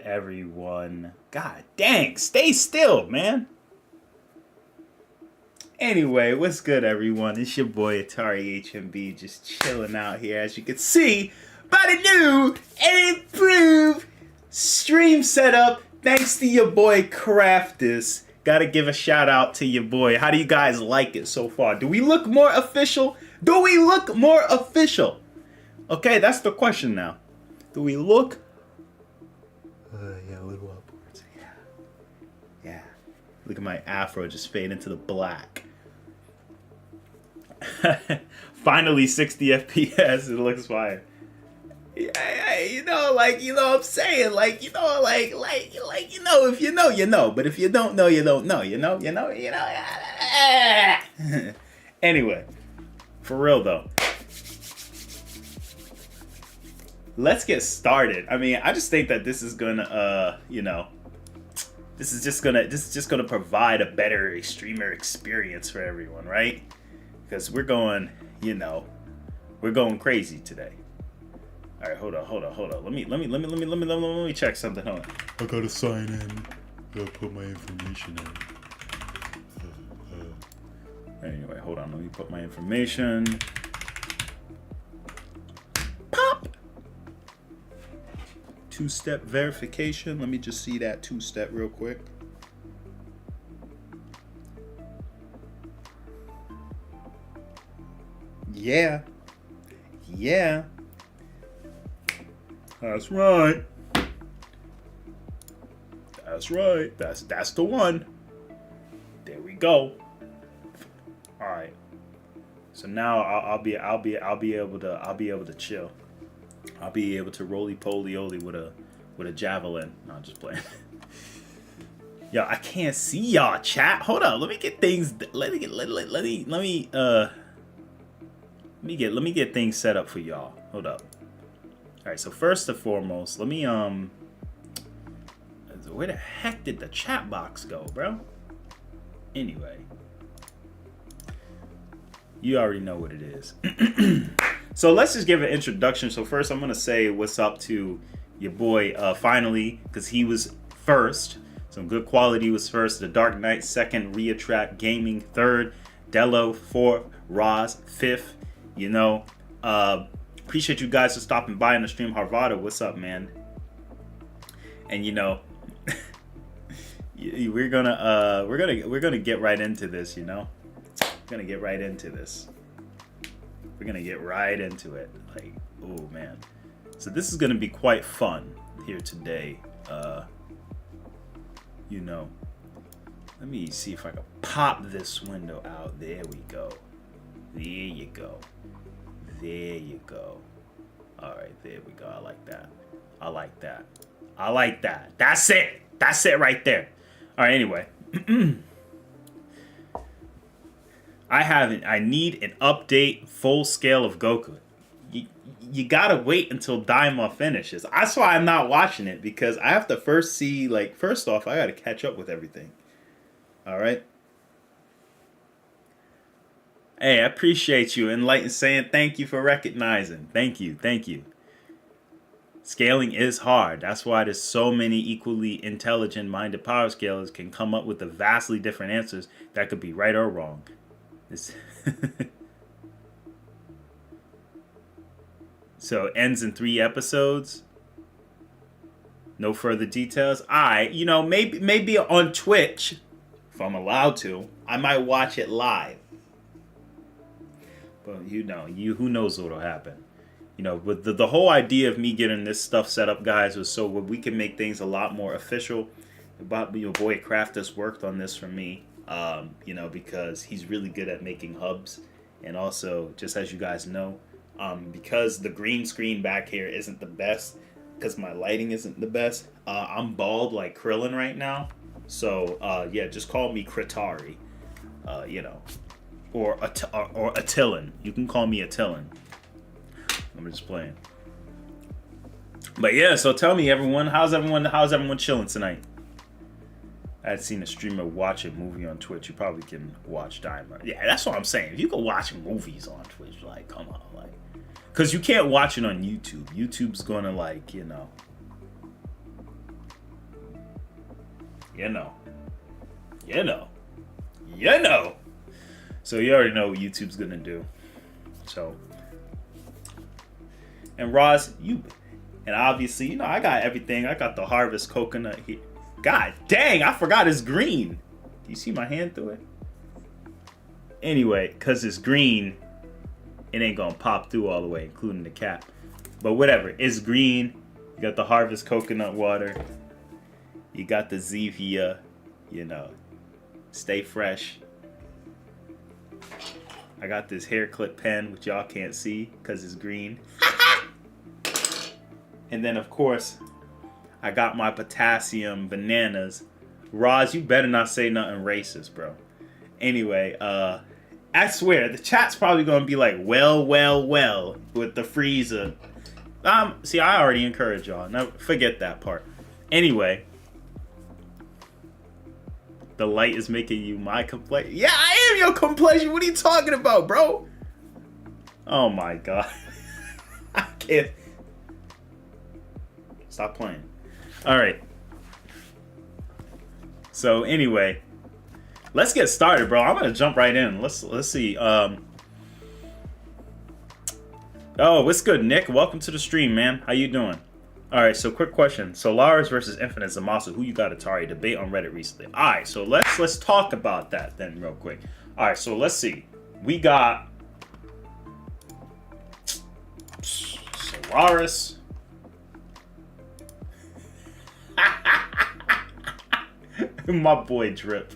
everyone? God dang, stay still, man. Anyway, what's good, everyone? It's your boy Atari HMB, just chilling out here, as you can see by the new and improved stream setup. Thanks to your boy Craftus. Gotta give a shout out to your boy. How do you guys like it so far? Do we look more official? Do we look more official? Okay, that's the question now. Do we look? Yeah, a little upwards. Yeah. Look at my afro just fade into the black. Finally 60 FPS. It looks fine. Yeah, you know what I'm saying? If you know, you know. But if you don't know, you don't know. You know. Anyway, for real though. Let's get started. I mean, I just think that this is gonna, this is just gonna provide a better streamer experience for everyone, right? Because we're going crazy today. All right, hold on. Let me check something. Hold on. I gotta sign in. Gotta put my information in. Anyway, hold on. Let me put my information. Pop. Two-step verification. Let me just see that two-step real quick. Yeah. That's right. That's the one. There we go. All right. So now I'll be able to chill. I'll be able to roly-poly-oly with a javelin. No, I'm just playing. Yo, I can't see y'all chat. Hold on, let me get things. Let me get things set up for y'all. Hold up. All right. So first and foremost, let me where the heck did the chat box go, bro? Anyway, you already know what it is. So let's just give an introduction. So first, I'm gonna say what's up to your boy. Finally, because he was first. Some good quality was first. The Dark Knight second. Reattract Gaming third. Dello fourth. Roz fifth. Appreciate you guys for stopping by on the stream. Harvada, what's up, man? And we're gonna get right into this. We're gonna get right into this. We're gonna get right into it. Like, oh man. So this is gonna be quite fun here today. Let me see if I can pop this window out. There we go. There you go. There you go. All right, there we go. I like that. That's it right there. All right, anyway. I need an update full scale of Goku. You gotta wait until Daima finishes. That's why I'm not watching it, because I have to first see, first off, I gotta catch up with everything. All right. Hey, I appreciate you. Enlightened saying thank you for recognizing. Thank you. Scaling is hard. That's why there's so many equally intelligent-minded power scalers can come up with the vastly different answers that could be right or wrong. So it ends in 3 episodes. No further details. Maybe on Twitch, if I'm allowed to, I might watch it live. But who knows what'll happen. But the whole idea of me getting this stuff set up, guys, was so we can make things a lot more official. Your boy Craftus worked on this for me, because he's really good at making hubs. And also, just as you guys know, because the green screen back here isn't the best, because my lighting isn't the best, I'm bald like Krillin right now. So, just call me Kritari, or Attilan. You can call me Attilan. I'm just playing. But yeah, so tell me, everyone, how's everyone chilling tonight? I had seen a streamer watch a movie on Twitch. You probably can watch Daima. Yeah, that's what I'm saying. If you can watch movies on Twitch, come on, because you can't watch it on YouTube. YouTube's gonna You know. You know. You know. So you already know what YouTube's gonna do. So. And Roz, and obviously, you know, I got everything. I got the harvest coconut here. God dang, I forgot it's green. Do you see my hand through it? Anyway, because it's green, it ain't gonna pop through all the way, including the cap. But whatever, it's green. You got the harvest coconut water. You got the Zevia, you know, stay fresh. I got this hair clip pen, which y'all can't see because it's green. And then, of course, I got my potassium bananas. Roz, you better not say nothing racist, bro. Anyway, I swear, the chat's probably going to be like, well, with the freezer. See, I already encourage y'all. No, forget that part. Anyway, the light is making you my complexion. Yeah, I am your complexion. What are you talking about, bro? Oh, my God. I can't. Stop playing. All right. So anyway, let's get started, bro. I'm gonna jump right in. Let's see. Oh, what's good, Nick? Welcome to the stream, man. How you doing? All right. So quick question: Solaris versus Infinite Zamasu. Who you got, Atari? Debate on Reddit recently. All right. So let's talk about that then, real quick. All right. So let's see. We got Solaris. My boy Drip.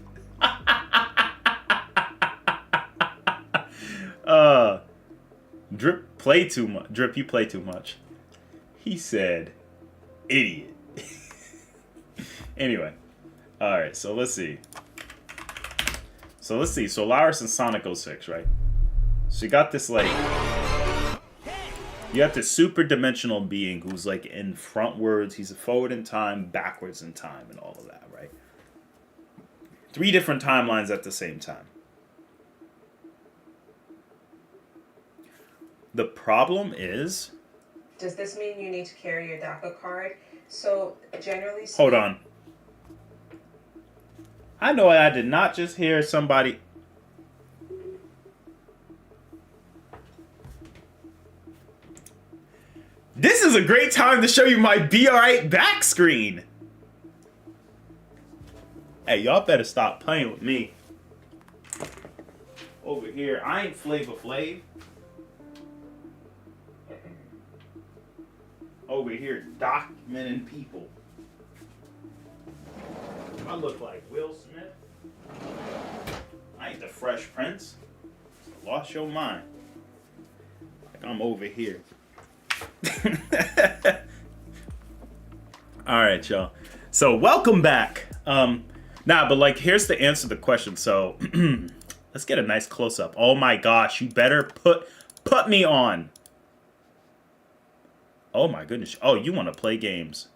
Drip play too much. Drip, you play too much. He said, idiot. Anyway. Alright, so let's see. Solaris and Sonic 06, right? So you got this, like... You have this super dimensional being who's, like, in frontwards. He's forward in time, backwards in time, and all of that, right? 3 different timelines at the same time. The problem is... Does this mean you need to carry your DACA card? So, generally speaking... Hold on. I know I did not just hear somebody... This is a great time to show you my Be Alright back screen. Hey, y'all better stop playing with me. Over here, I ain't Flavor Flav. Over here, documenting people. I look like Will Smith. I ain't the Fresh Prince. Lost your mind. Like I'm over here. Alright, y'all. So, welcome back. But like, here's the answer to the question. So, let's get a nice close-up. Oh my gosh, you better put me on. Oh my goodness. Oh, you want to play games.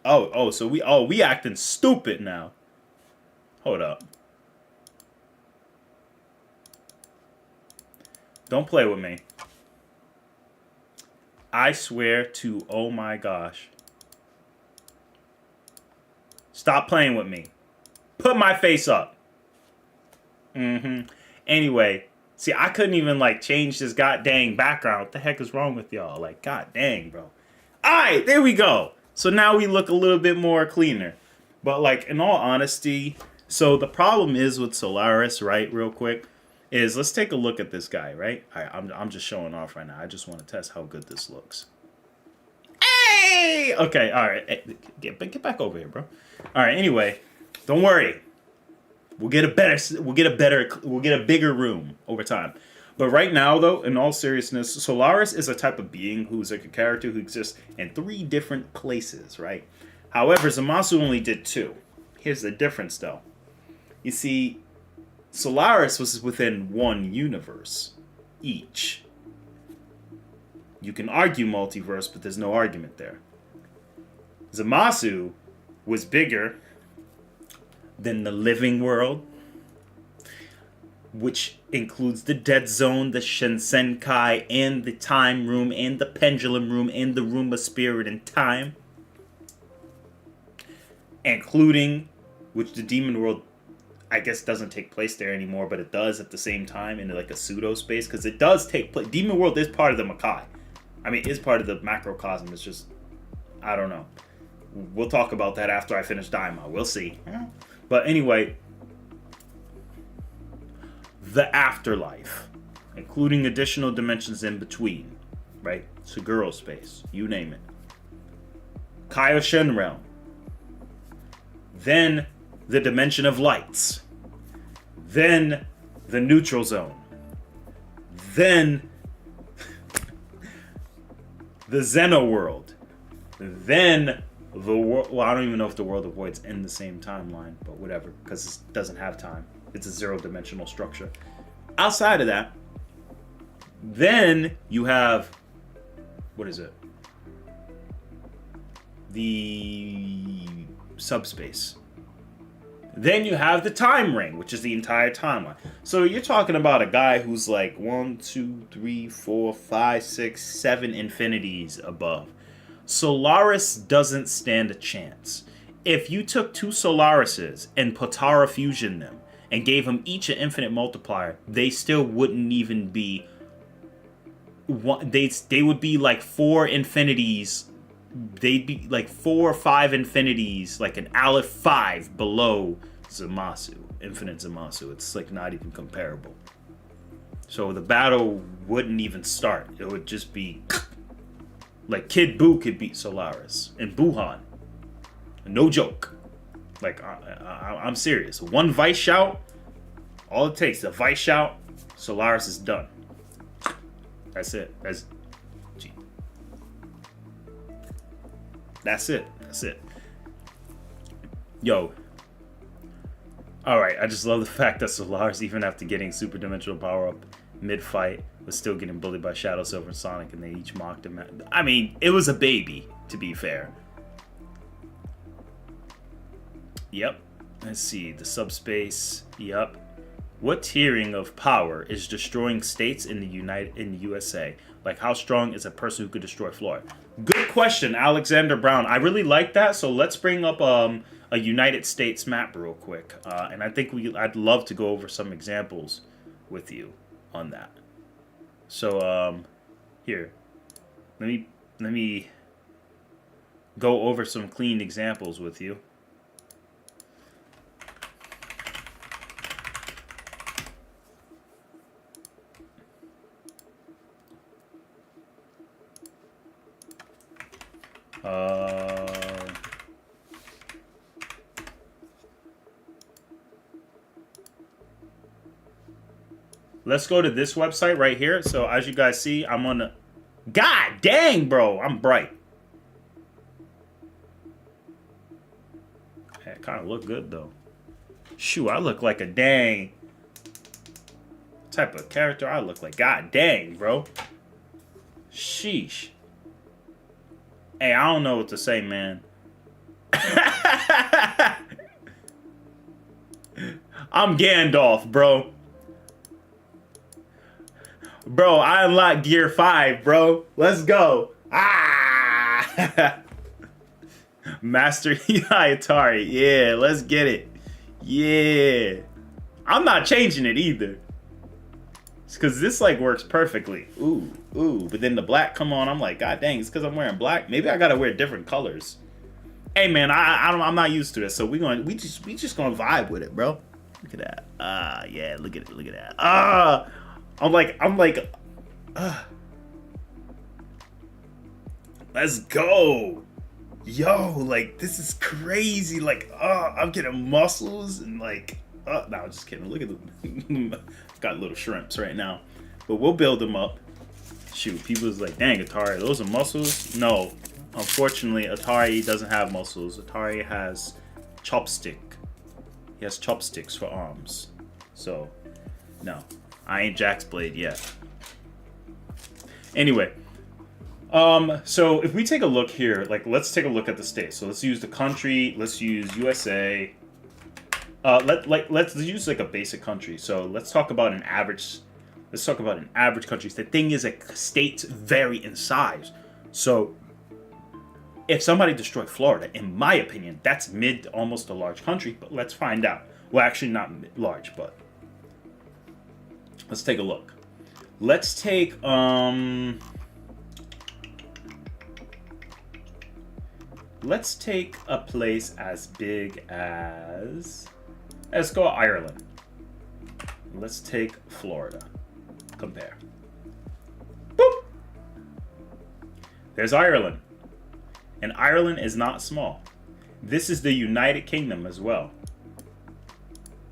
So we acting stupid now. Hold up. Don't play with me. I swear to, oh my gosh. Stop playing with me. Put my face up. Anyway, see, I couldn't even, like, change this goddamn background. What the heck is wrong with y'all? Like, god dang, bro. Alright, there we go. So now we look a little bit more cleaner. But, like, in all honesty, so the problem is with Solaris, right, real quick, is let's take a look at this guy, right? I'm just showing off right now. I just want to test how good this looks. Hey! Okay, all right. Hey, get back over here, bro. All right. Anyway, don't worry. We'll get a bigger room over time. But right now, though, in all seriousness, Solaris is a type of being who's like a character who exists in 3 different places, right? However, Zamasu only did 2. Here's the difference, though. You see, Solaris was within 1 universe each. You can argue multiverse, but there's no argument there. Zamasu was bigger than the living world, which includes the dead zone, the Shinsenkai, and the time room, and the pendulum room, and the room of spirit and time. including, which the demon world, I guess, doesn't take place there anymore, but it does at the same time in like a pseudo space, because it does take place. Demon world is part of the Makai. I mean, is part of the macrocosm. It's just, I don't know. We'll talk about that after I finish Daima. We'll see. But anyway, the afterlife, including additional dimensions in between, right? Seguro space, you name it. Kaioshin realm. Then the dimension of lights. Then the neutral zone. Then the Xeno world. Then the world. Well, I don't even know if the world of void's in the same timeline, but whatever, because it doesn't have time. It's a zero-dimensional structure. Outside of that, then you have, what is it? The subspace. Then you have the time ring, which is the entire timeline. So you're talking about a guy who's like 1, 2, 3, 4, 5, 6, 7 infinities above. Solaris doesn't stand a chance. If you took 2 Solarises and Potara fusion them and gave them each an infinite multiplier, they still wouldn't even be one. They would be like 4 infinities. They'd be like 4 or 5 infinities, like an Aleph 5 below Zamasu, infinite Zamasu. It's like not even comparable. So the battle wouldn't even start. It would just be like Kid Buu could beat Solaris and Buhan. No joke. Like I'm serious. One Vice shout, all it takes, a Vice shout, Solaris is done. That's it. That's it. Yo. Alright, I just love the fact that Solaris, even after getting super dimensional power up mid-fight, was still getting bullied by Shadow, Silver, and Sonic, and they each mocked him. I mean, it was a baby, to be fair. Yep. Let's see. The subspace. Yep. What tiering of power is destroying states in the USA? Like, how strong is a person who could destroy Florida? Good question, Alexander Brown. I really like that. So let's bring up a United States map real quick, and I think I'd love to go over some examples with you on that. So here, let me go over some clean examples with you. Let's go to this website right here. So as you guys see, I'm on the... God dang, bro. I'm bright. Hey, I kind of look good, though. Shoot, I look like a dang... type of character I look like. God dang, bro. Sheesh. Hey, I don't know what to say, man. I'm Gandalf, bro. Bro, I unlocked Gear 5, bro. Let's go. Ah! Master Atari. Yeah, let's get it. Yeah. I'm not changing it either. It's because this, like, works perfectly. Ooh, ooh. But then the black come on. I'm like, God dang, it's because I'm wearing black. Maybe I got to wear different colors. Hey, man, I'm not used to this. So we just gonna vibe with it, bro. Look at that. Yeah, look at it. Look at that. I'm like, let's go. Yo, like, this is crazy. Like, I'm getting muscles and like, no, I'm just kidding. Look at the, got little shrimps right now, but we'll build them up. Shoot, people's like, dang, Atari, those are muscles? No, unfortunately, Atari doesn't have muscles. Atari has chopstick. He has chopsticks for arms. So, no. I ain't Jack's Blade yet. Anyway, so if we take a look here, like, let's take a look at the states. So let's use the country. Let's use USA. Let's use like a basic country. So let's talk about an average. Let's talk about an average country. The thing is, like, states vary in size. So if somebody destroyed Florida, in my opinion, that's mid to almost a large country. But let's find out. Well, actually, not large, but let's take a look. Let's take let's take a place as big as, let's go Ireland. Let's take Florida. Compare. Boop. There's Ireland. And Ireland is not small. This is the United Kingdom as well.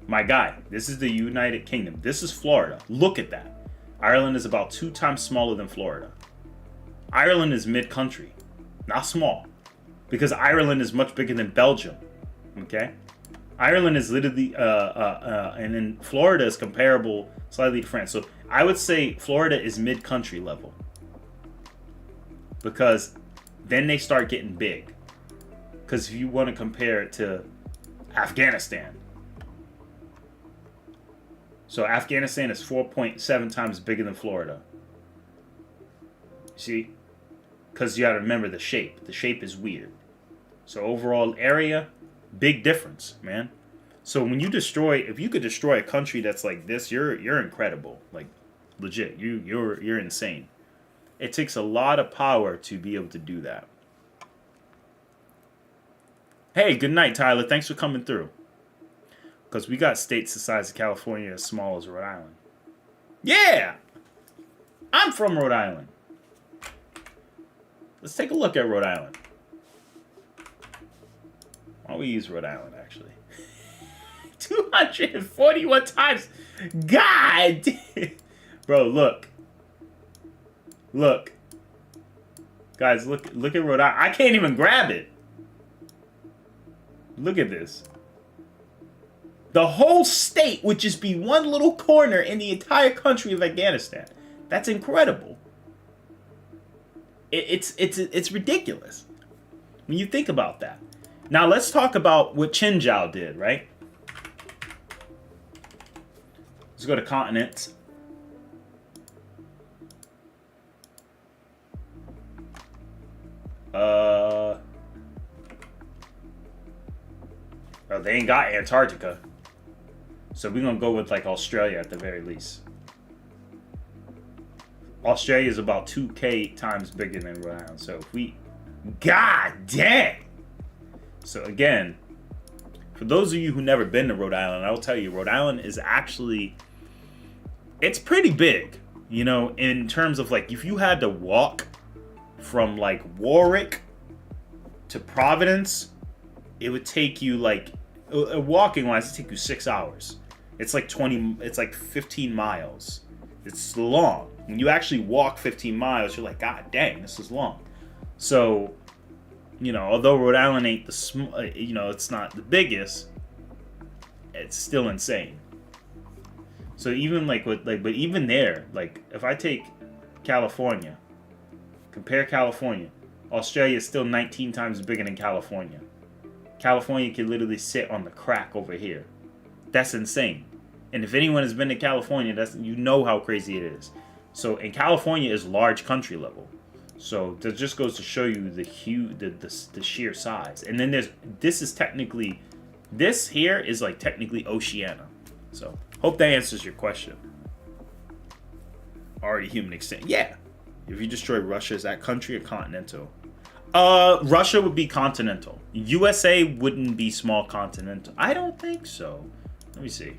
My guy, this is the United Kingdom. This is Florida. Look at that. Ireland is about 2 times smaller than Florida. Ireland is mid-country, not small. Because Ireland is much bigger than Belgium. Okay? Ireland is literally, and then Florida is comparable slightly to France. So I would say Florida is mid-country level. Because then they start getting big. Because if you want to compare it to Afghanistan. So Afghanistan is 4.7 times bigger than Florida. See? Because you got to remember the shape. The shape is weird. So overall area, big difference, man. So when you destroy, if you could destroy a country that's like this, you're incredible. Like legit, you're insane. It takes a lot of power to be able to do that. Hey, good night, Tyler. Thanks for coming through. Because we got states the size of California as small as Rhode Island. Yeah! I'm from Rhode Island. Let's take a look at Rhode Island. Why don't we use Rhode Island, actually? 241 times. God! Bro, look. Look. Guys, look at Rhode Island. I can't even grab it. Look at this. The whole state would just be one little corner in the entire country of Afghanistan. That's incredible. It's ridiculous when you think about that. Now let's talk about what Qinzhou did, right? Let's go to continents. Oh, they ain't got Antarctica. So we're going to go with like Australia at the very least. Australia is about 2K times bigger than Rhode Island. So if we... God dang! So again, for those of you who never been to Rhode Island, I will tell you, Rhode Island is actually... It's pretty big. You know, in terms of like, if you had to walk from like Warwick to Providence, it would take you like... Walking wise, it would take you 6 hours. It's like 15 miles. It's long. When you actually walk 15 miles, you're like, God dang, this is long. So, you know, although Rhode Island ain't it's not the biggest, it's still insane. So even but even there, like if I take California, compare California, Australia is still 19 times bigger than California. California can literally sit on the crack over here. That's insane. And if anyone has been to California, you know how crazy it is. So, and California is large country level. So that just goes to show you the sheer size. And then this here is like technically Oceania. So hope that answers your question. Already human extent. Yeah. If you destroy Russia, is that country or continental? Russia would be continental. USA wouldn't be small continental. I don't think so. Let me see.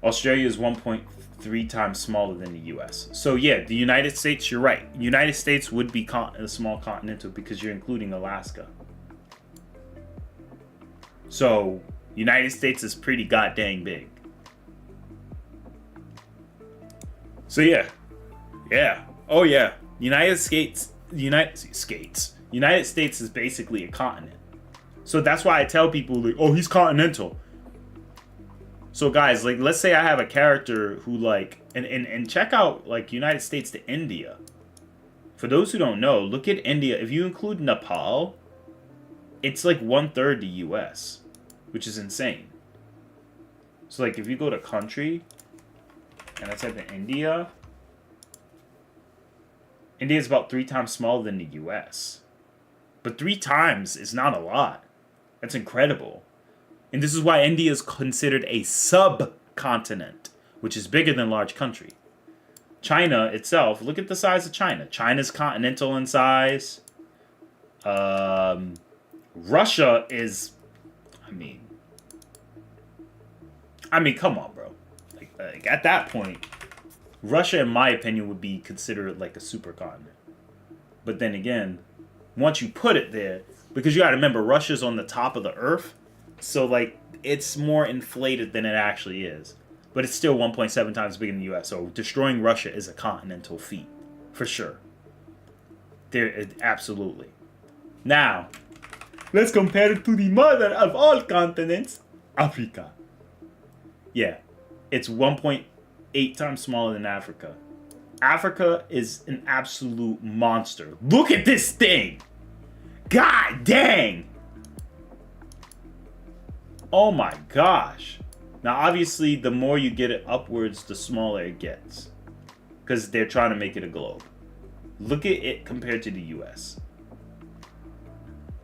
Australia is 1.3 times smaller than the US. So yeah, the United States, you're right. United States would be a small continental because you're including Alaska. So United States is pretty goddamn big. So yeah. Yeah. Oh yeah. United States is basically a continent. So that's why I tell people like, oh, he's continental. So guys, like let's say I have a character who like and check out like United States to India. For those who don't know, look at India. If you include Nepal, it's like 1/3 the US, which is insane. So like if you go to country and I type in India, India is about 3 times smaller than the US. But 3 times is not a lot. That's incredible. And this is why India is considered a subcontinent, which is bigger than large country. China itself, look at the size of China. China's continental in size. Russia is, I mean, come on, bro. Like at that point, Russia, in my opinion, would be considered like a supercontinent. But then again, once you put it there, because you got to remember, Russia's on the top of the Earth, so like it's more inflated than it actually is. But it's still 1.7 times bigger than the U.S. So destroying Russia is a continental feat, for sure. There, absolutely. Now, let's compare it to the mother of all continents, Africa. Yeah, it's 1.8 times smaller than Africa. Africa is an absolute monster. Look at this thing! God dang! Oh my gosh. Now, obviously, the more you get it upwards, the smaller it gets. Because they're trying to make it a globe. Look at it compared to the US.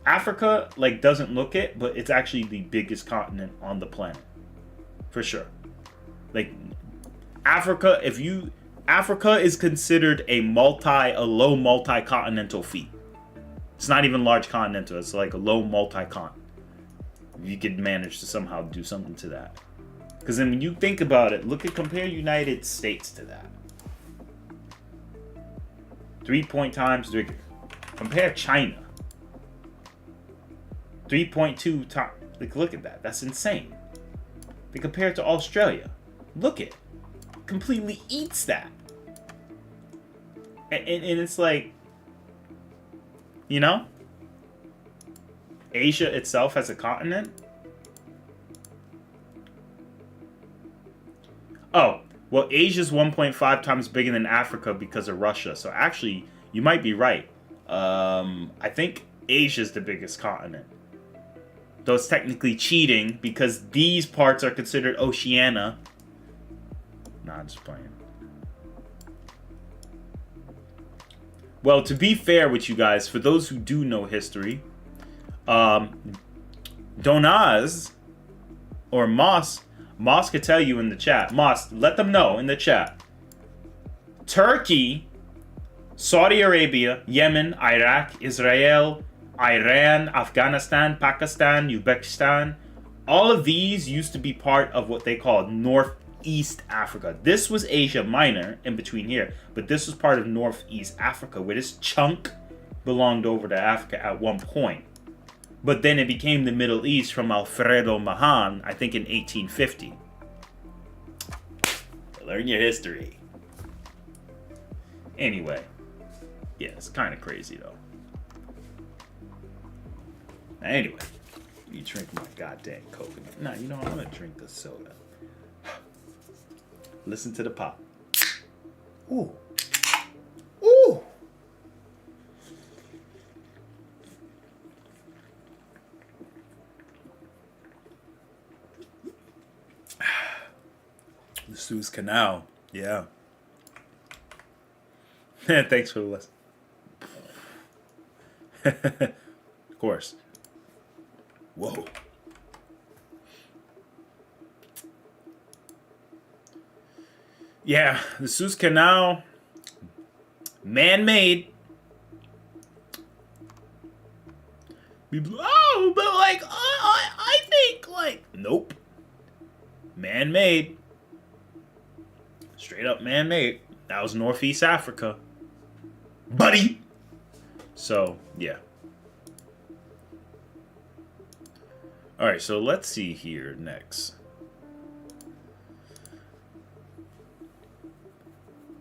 Africa, like, doesn't look it, but it's actually the biggest continent on the planet. For sure. Like, Africa is considered a low multi-continental feat. It's not even large continental. It's like a low multi-continent. You could manage to somehow do something to that. Because then when you think about it, compare United States to that. 3 times bigger. Compare China. 3.2 times. Like, look at that. That's insane. They compare it to Australia. Look it. Completely eats that. And it's like, you know? Asia itself as a continent. Oh, well, Asia's 1.5 times bigger than Africa because of Russia. So actually, you might be right. I think Asia's the biggest continent. Though it's technically cheating because these parts are considered Oceania. Nah, I'm just playing. Well, to be fair with you guys, for those who do know history, Donaz or Moss could tell you in the chat. Moss, let them know in the chat. Turkey, Saudi Arabia, Yemen, Iraq, Israel, Iran, Afghanistan, Pakistan, Uzbekistan, all of these used to be part of what they called Northeast Africa. This was Asia Minor in between here, but this was part of Northeast Africa, where this chunk belonged over to Africa at one point. But then it became the Middle East from Alfredo Mahan, I think in 1850. Learn your history. Anyway. Yeah, it's kind of crazy though. Anyway. You drink my goddamn coconut. Nah, you know, I'm gonna drink the soda. Listen to the pop. Ooh. Ooh. The Suez Canal. Yeah. Thanks for the lesson. Of course. Whoa. Yeah, the Suez Canal, man-made. Oh, but like, I think like, nope. Man-made. Straight up man-made. That was Northeast Africa. Buddy! So, yeah. Alright, so let's see here next.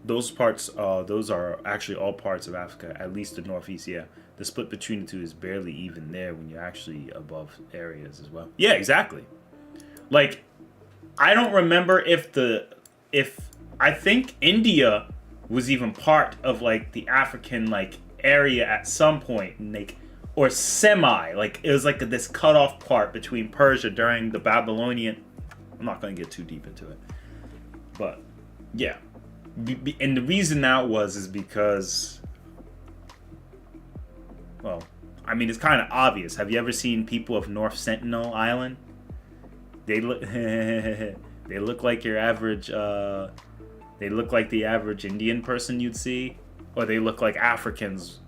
Those parts, those are actually all parts of Africa, at least the Northeast, yeah. The split between the two is barely even there when you're actually above areas as well. Yeah, exactly. Like, I don't remember if I think India was even part of, like, the African, like, area at some point, like, or semi, like, it was like this cutoff part between Persia during the Babylonian I'm not going to get too deep into it. But, yeah. And the reason that is because, well, I mean, it's kind of obvious. Have you ever seen people of North Sentinel Island? They look, they look like your average, they look like the average Indian person you'd see, or they look like Africans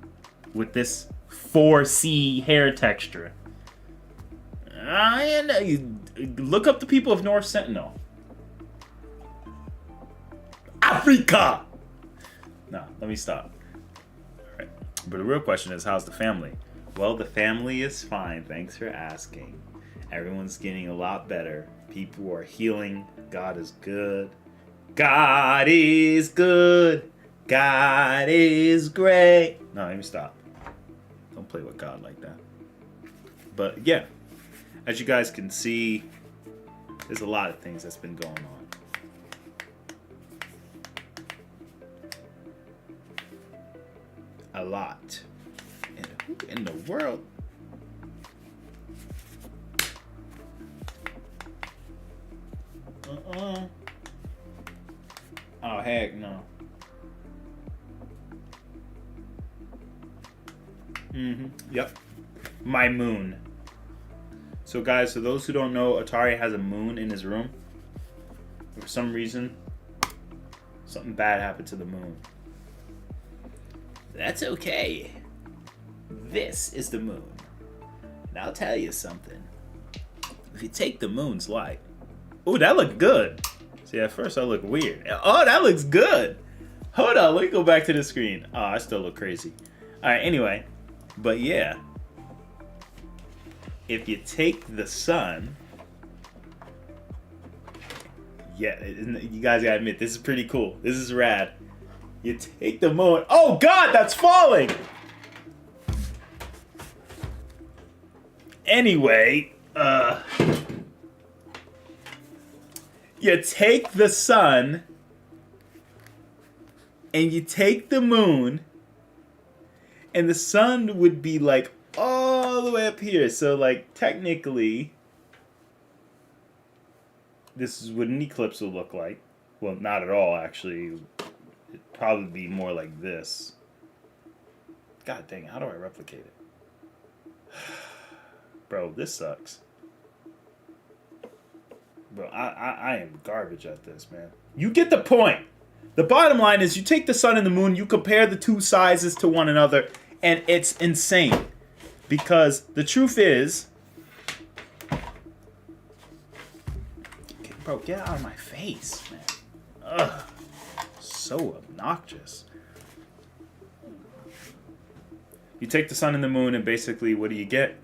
with this 4C hair texture. You look up the people of North Sentinel. Africa! No, let me stop. All right. But the real question is, how's the family? Well, the family is fine. Thanks for asking. Everyone's getting a lot better. People are healing. God is good. God is good. God is great. No, let me stop. Don't play with God like that. But yeah, as you guys can see, there's a lot of things that's been going on. A lot. And who in the world? Oh, heck no. Yep. My moon. So guys, for those who don't know, Atari has a moon in his room. For some reason, something bad happened to the moon. That's okay. This is the moon. And I'll tell you something. If you take the moon's light. Oh, that looked good. See, at first I look weird. Oh, that looks good. Hold on, let me go back to the screen. Oh, I still look crazy. Alright, anyway. But yeah. If you take the sun. Yeah, you guys gotta admit, this is pretty cool. This is rad. You take the moon. Oh God, that's falling! Anyway, you take the sun and you take the moon, and the sun would be like all the way up here. So like technically, this is what an eclipse would look like. Well, not at all actually. It'd probably be more like this. God dang it, how do I replicate it? Bro, this sucks. Bro, I am garbage at this, man. You get the point. The bottom line is you take the sun and the moon, you compare the two sizes to one another, and it's insane. Because the truth is... Bro, get out of my face, man. Ugh. So obnoxious. You take the sun and the moon, and basically, what do you get?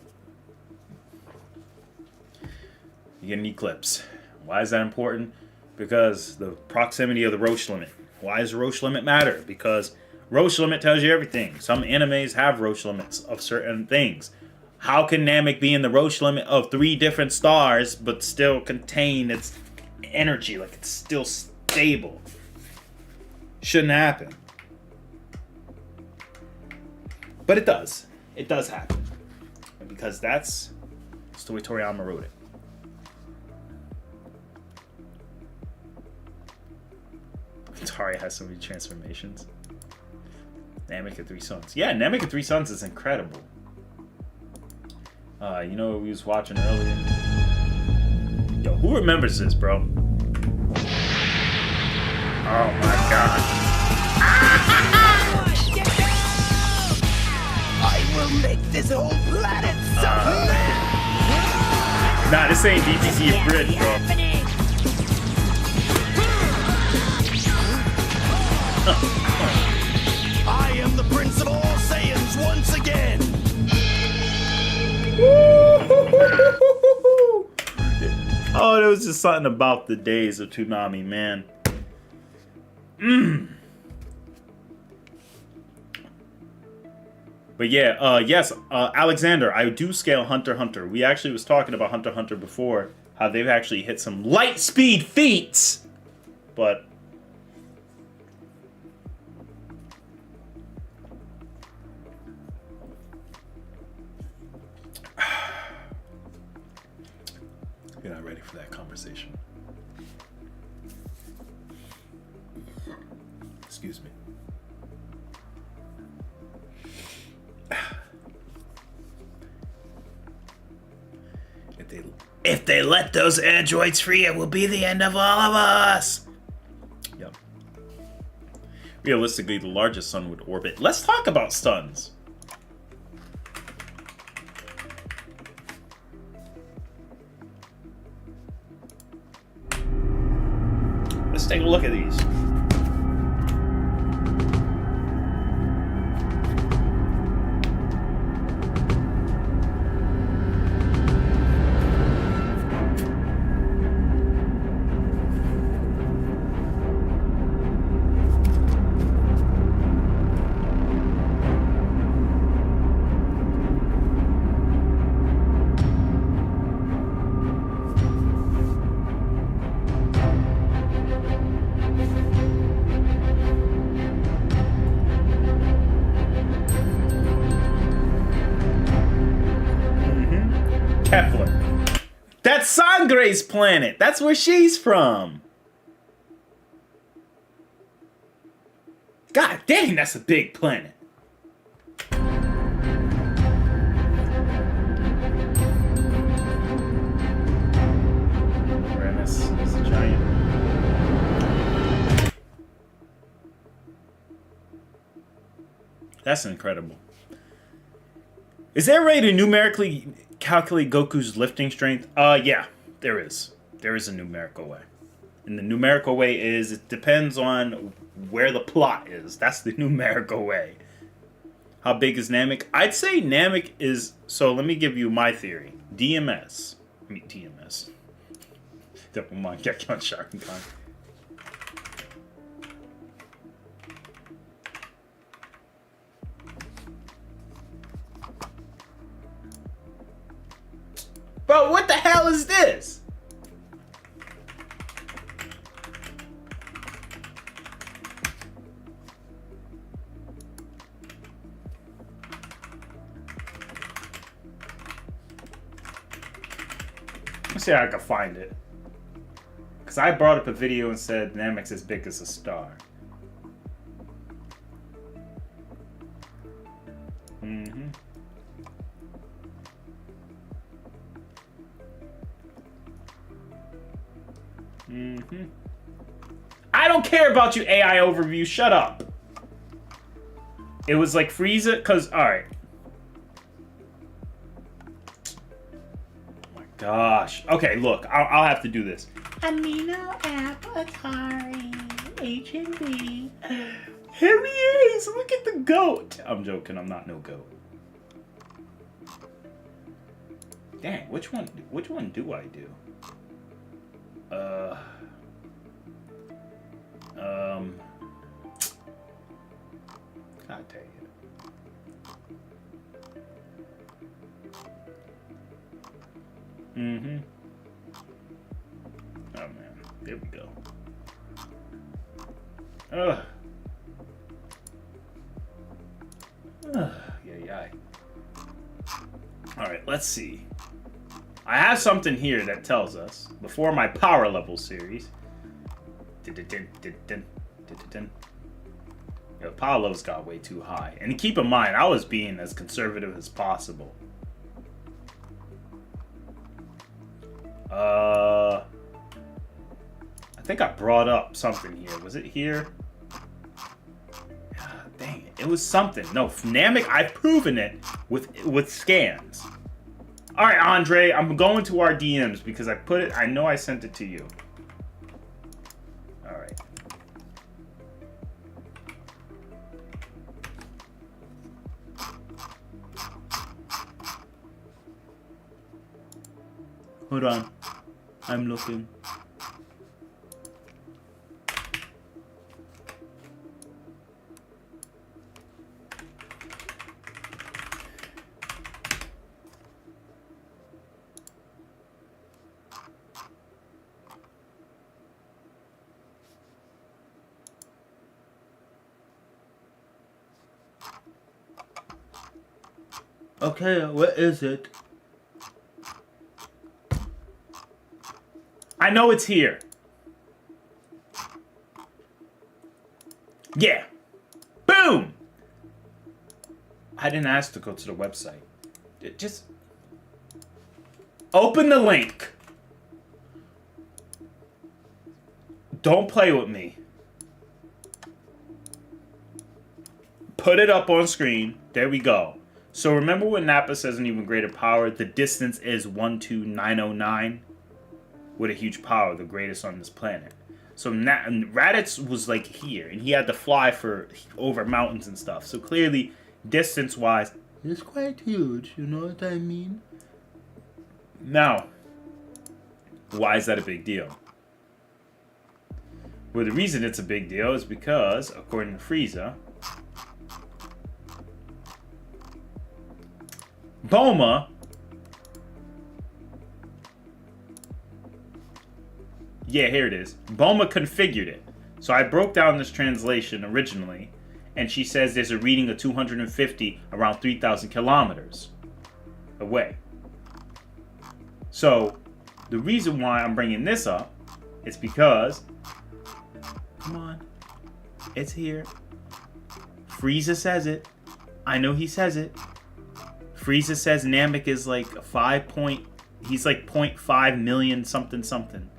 You get an eclipse. Why is that important? Because the proximity of the Roche limit. Why does Roche limit matter? Because Roche limit tells you everything. Some animes have Roche limits of certain things. How can Namek be in the Roche limit of 3 different stars but still contain its energy? Like it's still stable. Shouldn't happen. But it does. It does happen. Because that's the way Toriyama wrote it. Atari has so many transformations. Namek and 3 Suns. Yeah, Namek and 3 Suns is incredible. You know what we was watching earlier? Yo, who remembers this, bro? Oh my god. I will make this whole planet suffer. Nah, this ain't DTC Bridge, bro. I am the Prince of all Saiyans once again. Oh, there was just something about the days of Toonami, man. But yeah, yes, Alexander, I do scale Hunter x Hunter. We actually was talking about Hunter x Hunter before, how they've actually hit some light speed feats. But you're not ready for that conversation. Excuse me. If they let those androids free, it will be the end of all of us. Yep. Realistically, the largest sun would orbit. Let's talk about suns. Let's take a look at these. That's Sangre's planet. That's where she's from. God dang, that's a big planet. Uranus is a giant. That's incredible. Is there a way to numerically calculate Goku's lifting strength? Yeah, there is. There is a numerical way. And the numerical way is, it depends on where the plot is. That's the numerical way. How big is Namek? I'd say Namek is, so let me give you my theory. DMS. I mean, TMS. Double mind, get on Sharingan. Bro, what the hell is this? Let's see how I can find it. Because I brought up a video and said Namek's as big as a star. I don't care about you, AI overview. Shut up. It was like Frieza, because, alright. Oh my gosh. Okay, look, I'll have to do this. Amino Avatari, HMB. Here he is. Look at the goat. I'm joking. I'm not no goat. Dang, which one do I do? God dang it. Oh man, there we go. Yeah. Alright, let's see. I have something here that tells us, before my power level series. Yo, power levels got way too high. And keep in mind, I was being as conservative as possible. I think I brought up something here. Was it here? Dang it. It was something. No, Namek, I've proven it with scans. Alright, Andre, I'm going to our DMs because I put it, I know I sent it to you. Alright. Hold on. I'm looking. Okay, what is it? I know it's here. Yeah. Boom! I didn't ask to go to the website. Just open the link. Don't play with me. Put it up on screen. There we go. So remember when Nappa says an even greater power, the distance is 12909 with a huge power, the greatest on this planet. So Raditz was like here, and he had to fly for over mountains and stuff. So clearly, distance-wise, it's quite huge. You know what I mean? Now, why is that a big deal? Well, the reason it's a big deal is because, according to Frieza, Bulma yeah, here it is. Bulma configured it. So I broke down this translation originally, and she says there's a reading of 250 around 3,000 kilometers away. So the reason why I'm bringing this up is because, come on, it's here. Frieza says it. I know he says it. Frieza says Namek is like he's like 0.5 million something something.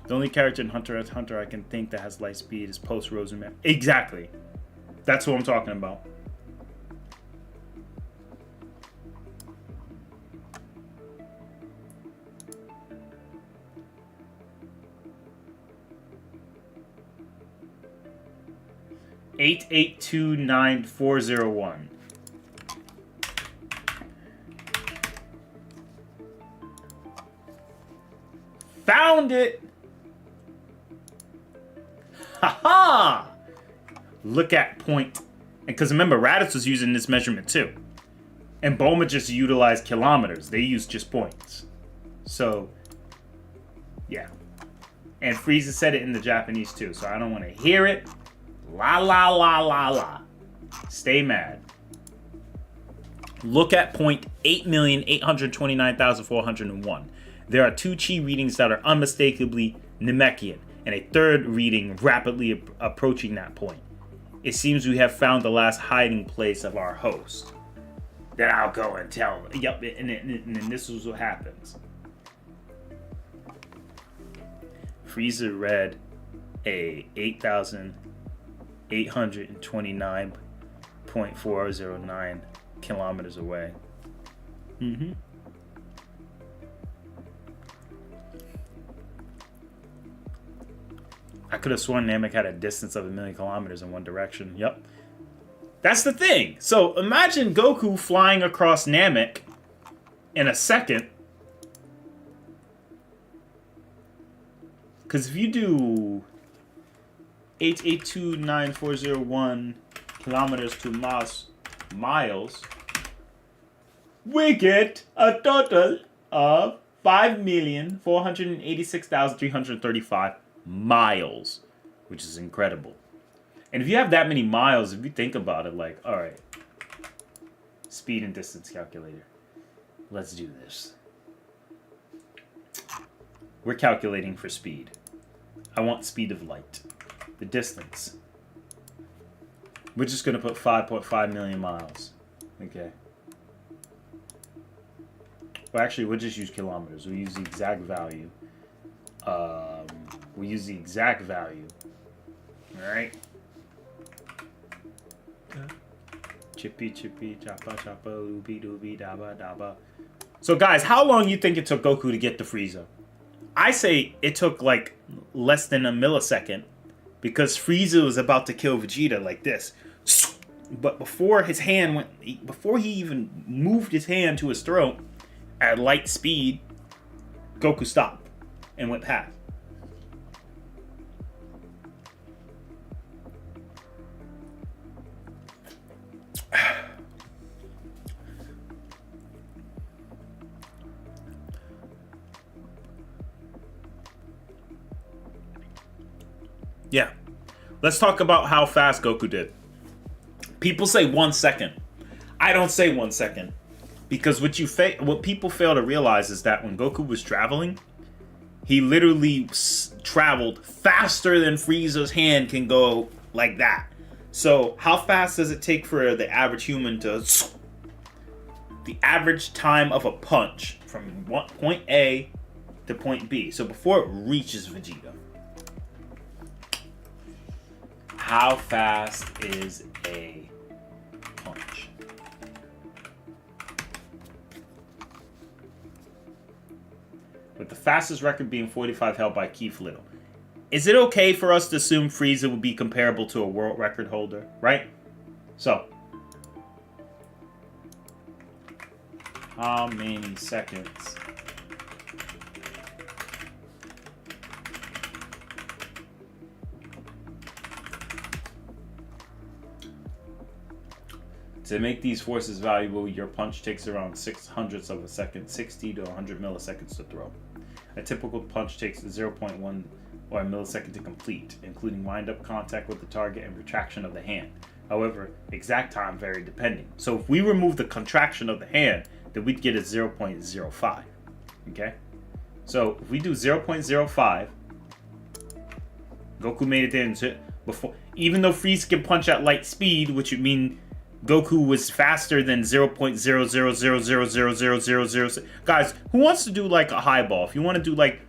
The only character in Hunter x Hunter I can think that has light speed is post-Roseman. Exactly. That's what I'm talking about. $8829401. Found it! Haha! Look at point. And because remember, Raditz was using this measurement too. And Bulma just utilized kilometers. They used just points. So, yeah. And Frieza said it in the Japanese too, so I don't want to hear it. La la la la la. Stay mad. Look at point 8,829,401. There are 2 chi readings that are unmistakably Namekian, and a third reading rapidly approaching that point. It seems we have found the last hiding place of our host. Then I'll go and tell. Yep, and then this is what happens. Frieza read a 8,829.409 kilometers away. Mm-hmm. I could have sworn Namek had a distance of 1,000,000 kilometers in one direction. Yep. That's the thing. So imagine Goku flying across Namek in a second. Because if you do 8829401 kilometers to miles, we get a total of 5,486,335 miles, which is incredible. And if you have that many miles, if you think about it, like, all right, speed and distance calculator, let's do this. We're calculating for speed. I want speed of light. The distance. We're just going to put 5.5 million miles. Okay. Well, actually, we'll just use kilometers. We'll use the exact value. We'll use the exact value. Alright. Chippy, chippy, choppa, choppa, ooby, dooby, dabba, dabba. So, guys, how long you think it took Goku to get to Frieza? I say it took, like, less than a millisecond. Because Frieza was about to kill Vegeta like this. But before his hand went... Before he even moved his hand to his throat at light speed, Goku stopped and went past. Yeah. Let's talk about how fast Goku did. People say 1 second. I don't say 1 second. Because what people fail to realize is that when Goku was traveling, he literally traveled faster than Frieza's hand can go like that. So how fast does it take for the average human to... The average time of a punch from point A to point B. So before it reaches Vegeta. How fast is a punch? With the fastest record being 45 held by Keith Little. Is it okay for us to assume Frieza would be comparable to a world record holder, right? So, how many seconds to make these forces valuable? Your punch takes around 0.06 of a second, 60 to 100 milliseconds to throw. A typical punch takes 0.1 or a millisecond to complete, including wind-up contact with the target and retraction of the hand. However, exact time vary depending. So if we remove the contraction of the hand, then we'd get a 0.05. Okay? So if we do 0.05, Goku made it there before. Even though Frieza can punch at light speed, which would mean Goku was faster than 0.000000006. Guys, who wants to do like a high ball? If you want to do like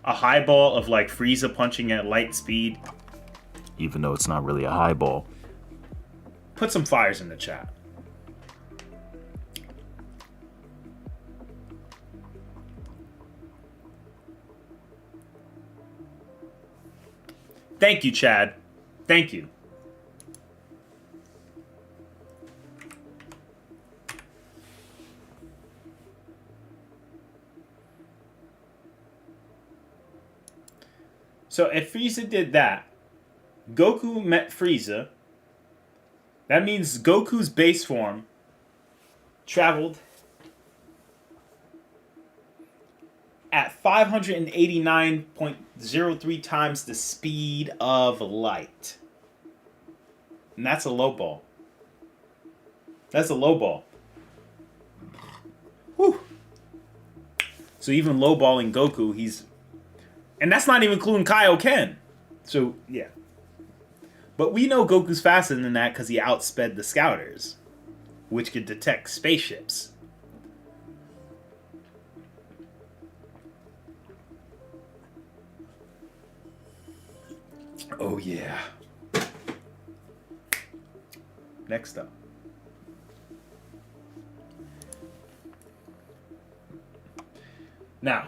a high ball of like Frieza punching at light speed, even though it's not really a high ball, put some fires in the chat. Thank you, Chad. Thank you. So if Frieza did that, Goku met Frieza. That means Goku's base form traveled at 589.03 times the speed of light. And that's a low ball. That's a low ball. Whew. So even low balling Goku, he's... And that's not even including Kaioken. So, yeah. But we know Goku's faster than that because he outsped the Scouters, which could detect spaceships. Oh, yeah. Next up. Now,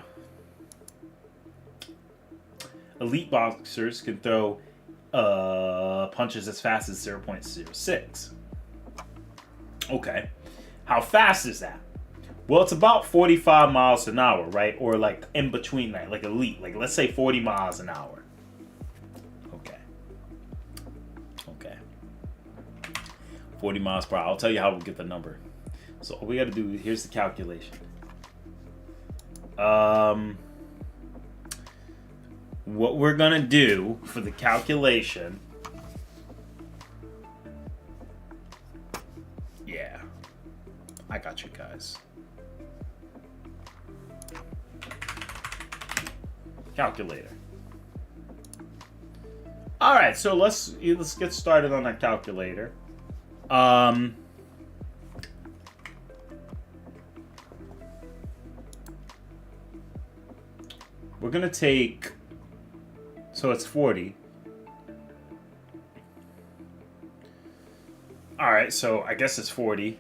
elite boxers can throw punches as fast as 0.06. Okay. How fast is that? Well, it's about 45 miles an hour, right? Or like in between that, like elite. Like let's say 40 miles an hour. Okay. Okay. 40 miles per hour. I'll tell you how we'll get the number. So all we got to do, here's the calculation. What we're gonna do for the calculation, yeah, I got you guys. Calculator. All right, so let's get started on our calculator. We're gonna take. So it's 40. Alright, so I guess it's 40.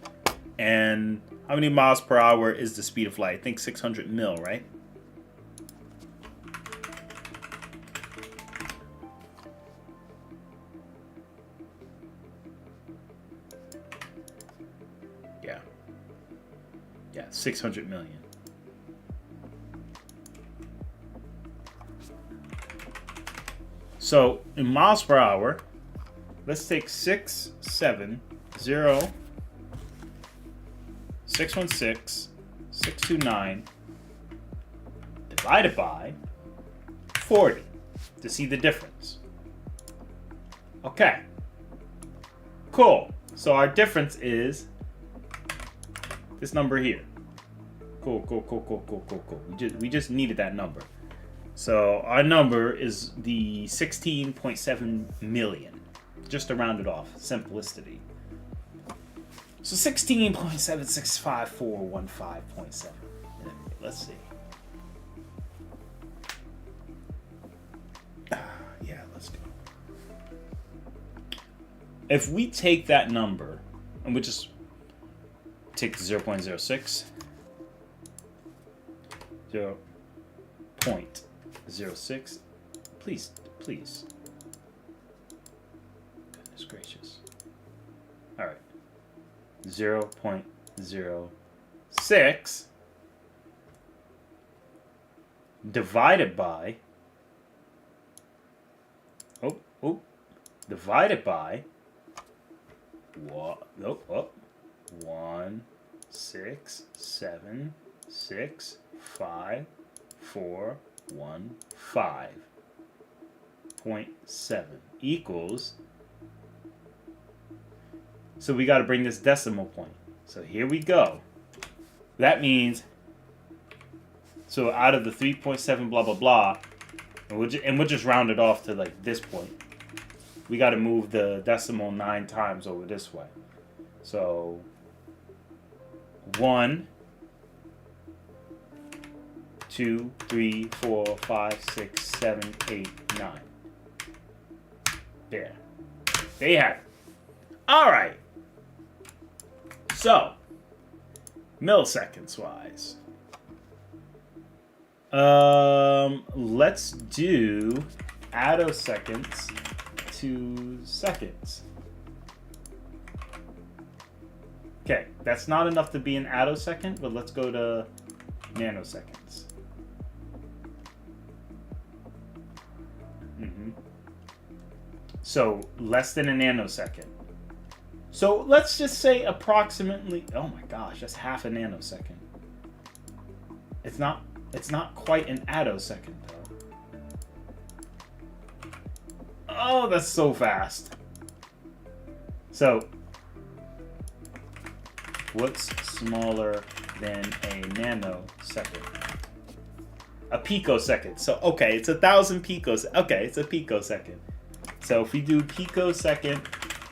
And how many miles per hour is the speed of light? I think 600 mil, right? Yeah. Yeah, 600 million. So, in miles per hour, let's take 670, 616, 629, divided by 40 to see the difference. Okay. Cool. So our difference is this number here. Cool. We just needed that number. So our number is the 16.7 million. Just to round it off, simplicity. So 16.765,415.7. Let's see. Yeah, let's go. If we take that number, and we just take the 0.06, 0.06, please. Goodness gracious. All right. 0.06 divided by divided by what? 1, 6, 7, 6, 5, 4, 1, 5.7 equals. So we got to bring this decimal point. So here we go. That means, so out of the 3.7 blah blah blah, and we'll just round it off to like this point. We got to move the decimal 9 times over this way. So 1, 2, 3, 4, 5, 6, 7, 8, 9. There. There you have it. All right. So, milliseconds wise. Let's do attoseconds to seconds. Okay, that's not enough to be an attosecond, but let's go to nanoseconds. So, less than a nanosecond. So, let's just say approximately, oh my gosh, that's half a nanosecond. It's not quite an attosecond though. Oh, that's so fast. So, what's smaller than a nanosecond? A picosecond. So, okay, it's 1,000 picos. Okay, it's a picosecond. So, if we do picosecond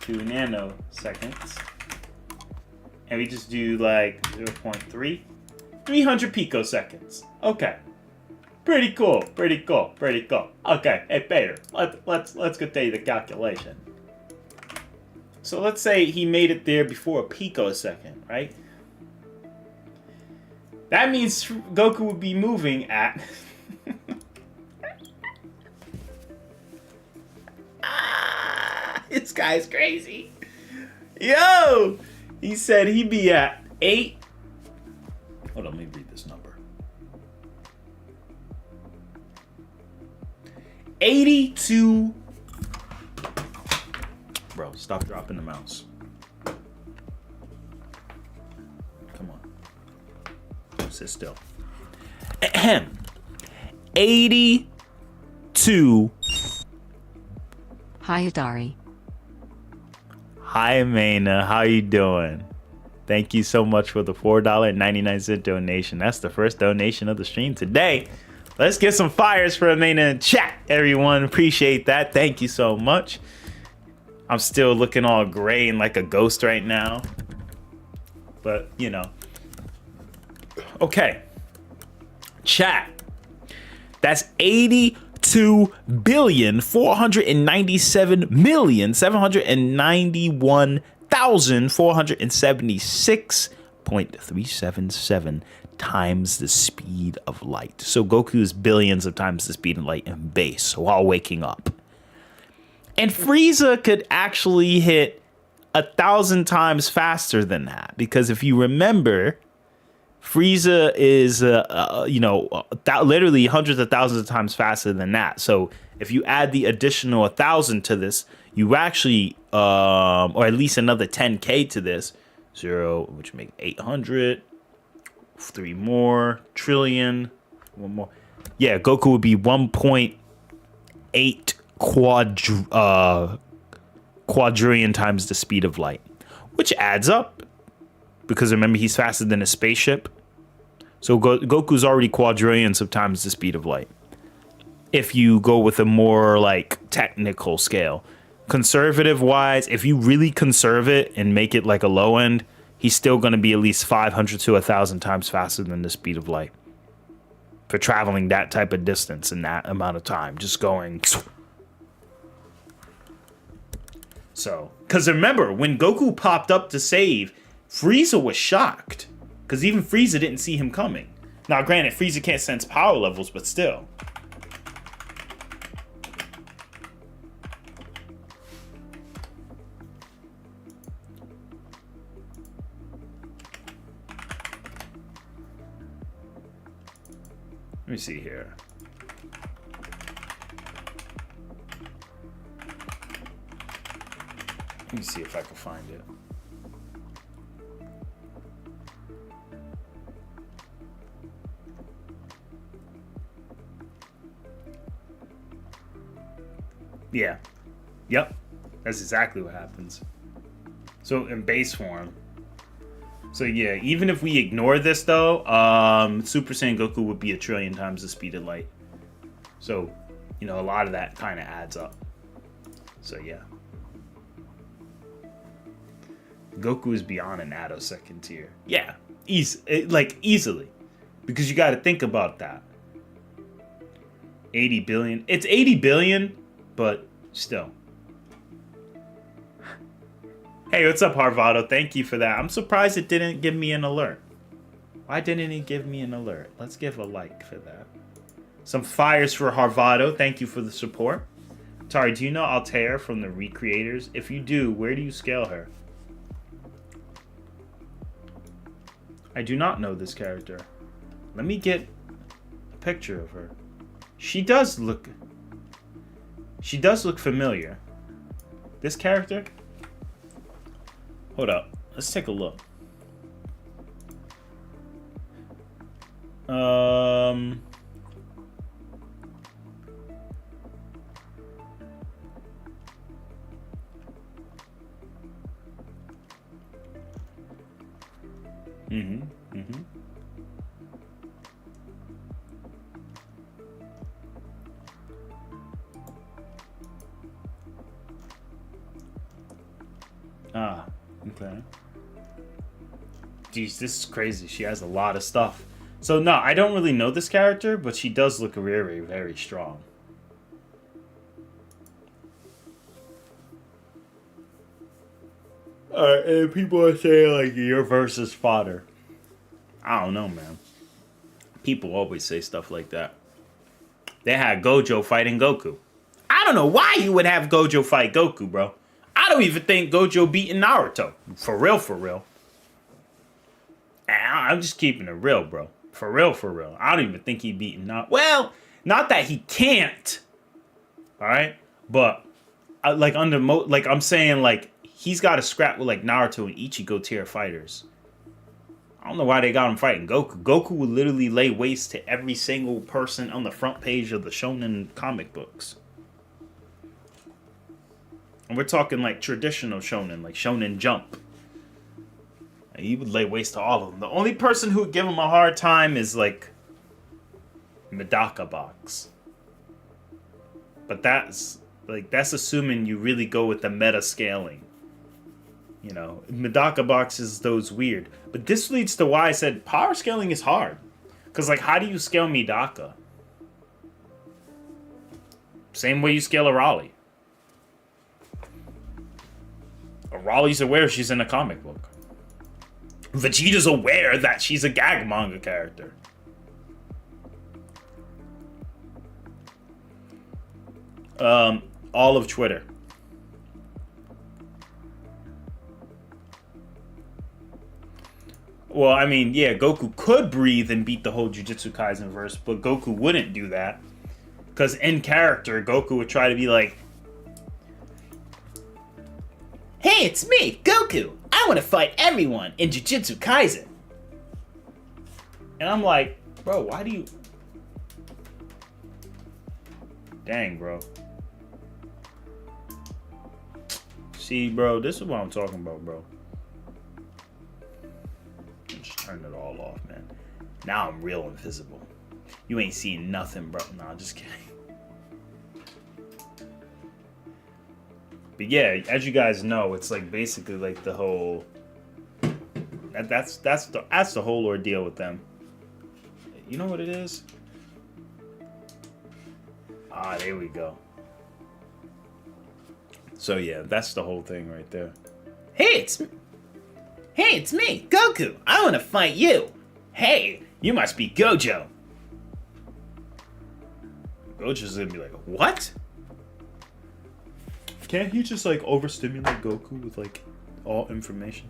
to nanoseconds, and we just do like 0.3, 300 picoseconds. Okay. Pretty cool. Okay, hey Peter, let's go tell you the calculation. So let's say he made it there before a picosecond, right? That means Goku would be moving at this guy's crazy. Yo! He said he'd be at 8. Hold on, let me read this number. 82. Bro, stop dropping the mouse. Come on. Sit still. Ahem. 82. Hi, Adari. Hi, Maina. How you doing? Thank you so much for the $4.99 donation. That's the first donation of the stream today. Let's get some fires for Maina in chat, everyone. Appreciate that. Thank you so much. I'm still looking all gray and like a ghost right now. But, you know. Okay. Chat. That's 82,497,776.377 times the speed of light. So Goku is billions of times the speed of light in base while waking up. And Frieza could actually hit 1,000 times faster than that, because if you remember, Frieza is literally hundreds of thousands of times faster than that. So if you add the additional 1,000 to this, you actually or at least another 10k to this, 0, which make 800, 3 more, trillion, 1 more. Yeah, Goku would be 1.8 quadrillion times the speed of light, which adds up, because remember, he's faster than a spaceship. So Goku's already quadrillions of times the speed of light. if you go with a more like technical scale. Conservative wise, if you really conserve it and make it like a low end, he's still going to be at least 500 to 1,000 times faster than the speed of light for traveling that type of distance in that amount of time. Just going. So, because remember, when Goku popped up to save, Frieza was shocked. Because even Frieza didn't see him coming. Now, granted, Frieza can't sense power levels, but still. Let me see here. Let me see if I can find it. Yeah. Yep. That's exactly what happens. So in base form. So yeah, even if we ignore this though, Super Saiyan Goku would be 1 trillion times the speed of light. So, you know, a lot of that kind of adds up. So yeah. Goku is beyond an attosecond tier. Yeah, easily. Because you got to think about that. 80 billion. It's 80 billion, but still. Hey, what's up, Harvado? Thank you for that. I'm surprised it didn't give me an alert. Why didn't it give me an alert? Let's give a like for that. Some fires for Harvado. Thank you for the support. Tari, do you know Altair from the Recreators? If you do, where do you scale her? I do not know this character. Let me get a picture of her. She does look familiar. This character? Hold up. Let's take a look. Ah, okay. Jeez, this is crazy. She has a lot of stuff. So, no, I don't really know this character, but she does look very, very strong. Alright, and people are saying, like, your versus fodder. I don't know, man. People always say stuff like that. They had Gojo fighting Goku. I don't know why you would have Gojo fight Goku, bro. I don't even think Gojo beating Naruto. For real, for real. I'm just keeping it real, bro. For real, for real. I don't even think he beating Naruto. Well, not that he can't. Alright? But, like, I'm saying, like, he's got to scrap with, like, Naruto and Ichigo tier fighters. I don't know why they got him fighting Goku. Goku would literally lay waste to every single person on the front page of the shonen comic books. And we're talking like traditional shonen, like Shonen Jump. And he would lay waste to all of them. The only person who would give him a hard time is like Medaka Box. But that's assuming you really go with the meta scaling. You know, Medaka Box is those weird. But this leads to why I said power scaling is hard. Because, like, how do you scale Medaka? Same way you scale a Raleigh. Raleigh's aware she's in a comic book. Vegeta's aware that she's a gag manga character. All of Twitter. Well, I mean, yeah, Goku could breathe and beat the whole Jujutsu Kaisen verse, but Goku wouldn't do that. Because in character, Goku would try to be like, hey, it's me, Goku. I want to fight everyone in Jujutsu Kaisen. And I'm like, bro, why do you... Dang, bro. See, bro, this is what I'm talking about, bro. Just turn it all off, man. Now I'm real invisible. You ain't seeing nothing, bro. Nah, just kidding. But yeah, as you guys know, it's like basically like the whole. That's the whole ordeal with them. You know what it is? Ah, there we go. So yeah, that's the whole thing right there. Hey, it's me, Goku. I want to fight you. Hey, you must be Gojo. Gojo's gonna be like, what? Can't he just like overstimulate Goku with like all information?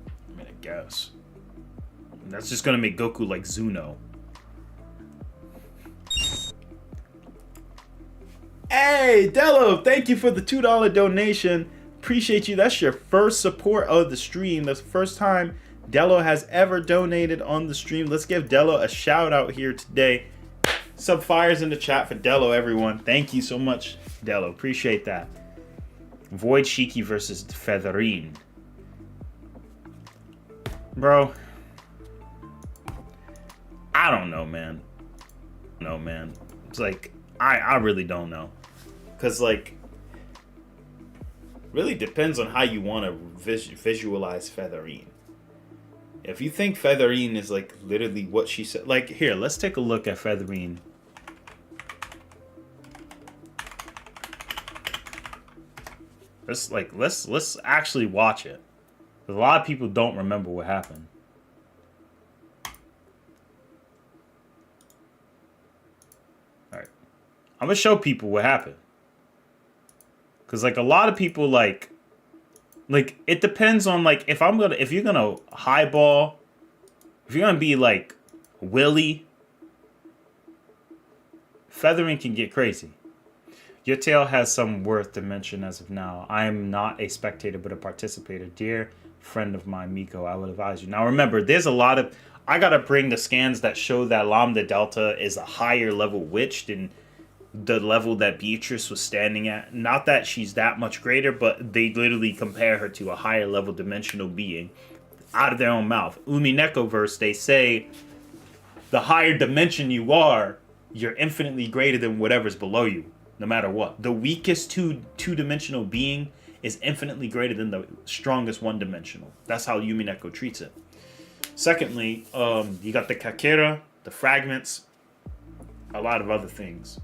I mean, I guess. That's just gonna make Goku like Zuno. Hey, Dello, thank you for the $2 donation. Appreciate you. That's your first support of the stream. That's the first time Dello has ever donated on the stream. Let's give Dello a shout out here today. Sub fires in the chat for Dello, everyone. Thank you so much, Dello. Appreciate that. Void Shiki versus Featherine. Bro. I don't know, man. No, man. It's like, I really don't know. Because, like, really depends on how you want to visualize Featherine. If you think Featherine is, like, literally what she said. Like, here, let's take a look at Featherine. Let's actually watch it. A lot of people don't remember what happened. Alright. I'm gonna show people what happened. Cause like a lot of people like it depends on like if you're gonna highball, if you're gonna be like Willy, Feathering can get crazy. Your tale has some worth to mention as of now. I am not a spectator but a participator. Dear friend of mine, Miko, I would advise you. Now remember, there's a lot of I gotta bring the scans that show that Lambda Delta is a higher level witch than the level that Beatrice was standing at. Not that she's that much greater, but they literally compare her to a higher level dimensional being out of their own mouth. Umineko-verse, they say the higher dimension you are, you're infinitely greater than whatever's below you, no matter what. The weakest two-dimensional being is infinitely greater than the strongest one-dimensional. That's how Umineko treats it. Secondly, you got the Kakera, the fragments, a lot of other things.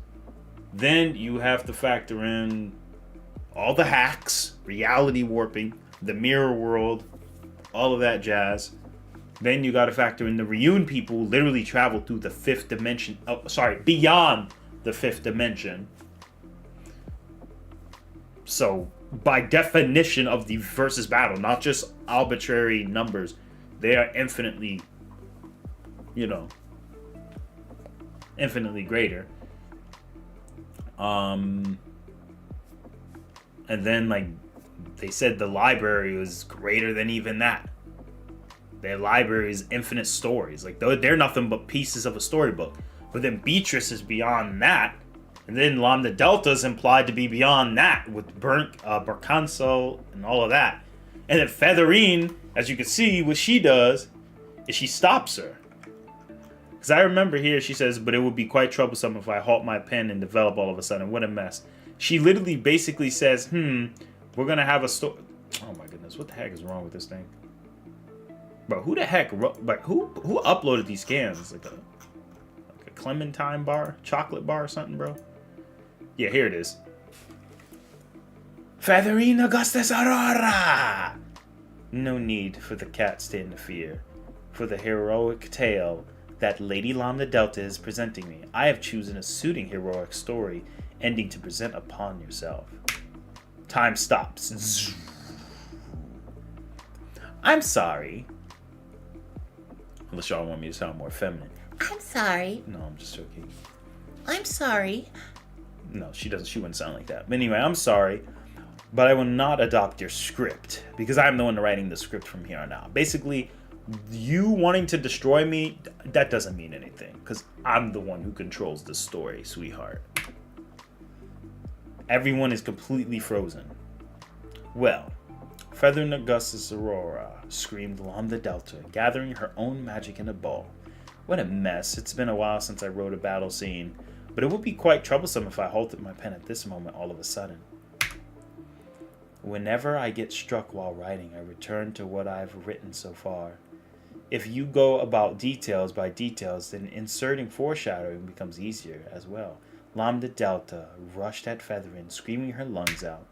Then you have to factor in all the hacks, reality warping, the mirror world, all of that jazz. Then you got to factor in the Ryun people literally travel through the fifth dimension. Oh, sorry, beyond the fifth dimension. So, by definition of the versus battle, not just arbitrary numbers, they are infinitely, infinitely greater. And then, like, they said the library was greater than even that. Their library is infinite stories. Like, they're nothing but pieces of a storybook. But then Beatrice is beyond that. And then Lambda Delta is implied to be beyond that with Berkanso and all of that. And then Featherine, as you can see, what she does is she stops her. Because I remember here, she says, but it would be quite troublesome if I halt my pen and develop all of a sudden. What a mess. She literally basically says, we're going to have a story. Oh my goodness, what the heck is wrong with this thing? Bro, who the heck, like, who uploaded these scans? Like a Clementine bar? Chocolate bar or something, bro? Yeah, here it is. Featherine Augustus Aurora! No need for the cats to interfere. For the heroic tale that Lady Lambda Delta is presenting me, I have chosen a suiting heroic story ending to present upon yourself. Time stops. I'm sorry. Unless y'all want me to sound more feminine. I'm sorry. No, I'm just joking. I'm sorry. No, she doesn't. She wouldn't sound like that. But anyway, I'm sorry, but I will not adopt your script because I'm the one writing the script from here on out. Basically, you wanting to destroy me, that doesn't mean anything because I'm the one who controls the story, sweetheart. Everyone is completely frozen. Well, Featherine Augustus Aurora, screamed Lambda Delta, gathering her own magic in a ball. What a mess. It's been a while since I wrote a battle scene, but it would be quite troublesome if I halted my pen at this moment all of a sudden. Whenever I get struck while writing, I return to what I've written so far. If you go about details by details, then inserting foreshadowing becomes easier as well. Lambda Delta rushed at Featherine, screaming her lungs out.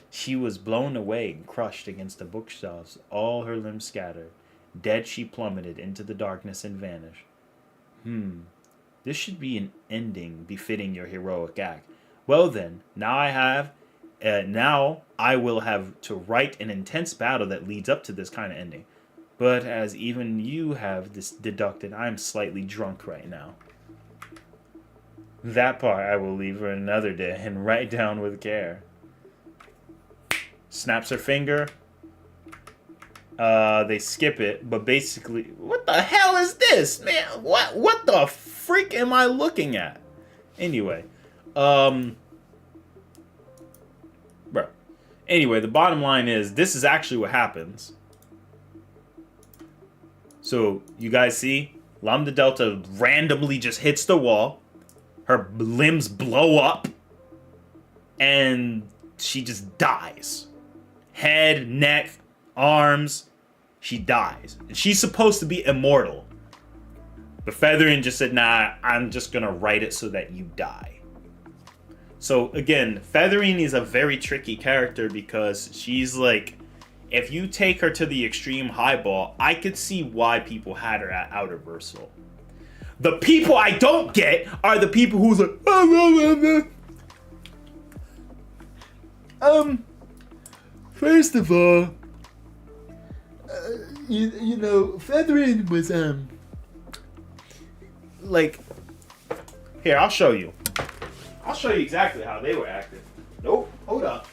She was blown away and crushed against the bookshelves, all her limbs scattered. Dead, she plummeted into the darkness and vanished. This should be an ending befitting your heroic act. Well then, now I will have to write an intense battle that leads up to this kind of ending. But as even you have deducted, I'm slightly drunk right now. That part I will leave for another day and write down with care. Snaps her finger. They skip it, but basically, what the hell is this, man? What the freak am I looking at? Anyway, bro. Anyway, the bottom line is this is actually what happens. So you guys see, Lambda Delta randomly just hits the wall. Her limbs blow up, and she just dies. Head, neck, arms, she dies. And she's supposed to be immortal. But Featherine just said, nah, I'm just going to write it so that you die. So again, Featherine is a very tricky character because she's like, if you take her to the extreme highball, I could see why people had her at Outer Versal. The people I don't get are the people who's like, First of all, you know, Featherine was, like, here, I'll show you. I'll show you exactly how they were acting. Nope, hold up.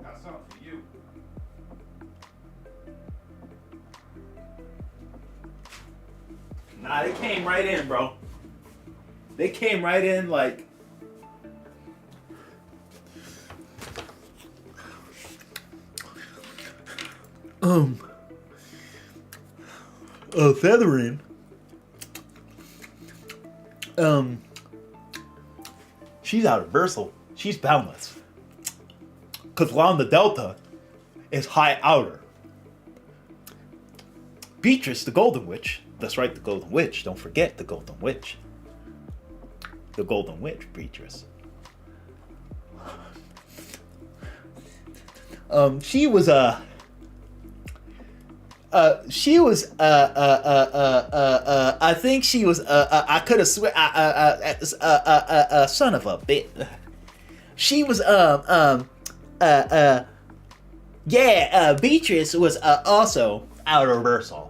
Got something for you. Nah, they came right in, bro. They came right in like... Featherine, she's Outer Versal. She's boundless. Because Lambda Delta is high outer. Beatrice, the Golden Witch. That's right, the Golden Witch. Don't forget the Golden Witch. The Golden Witch, Beatrice. She was I think she was I could have swear son of a bit. She was Beatrice was also Outer Versal.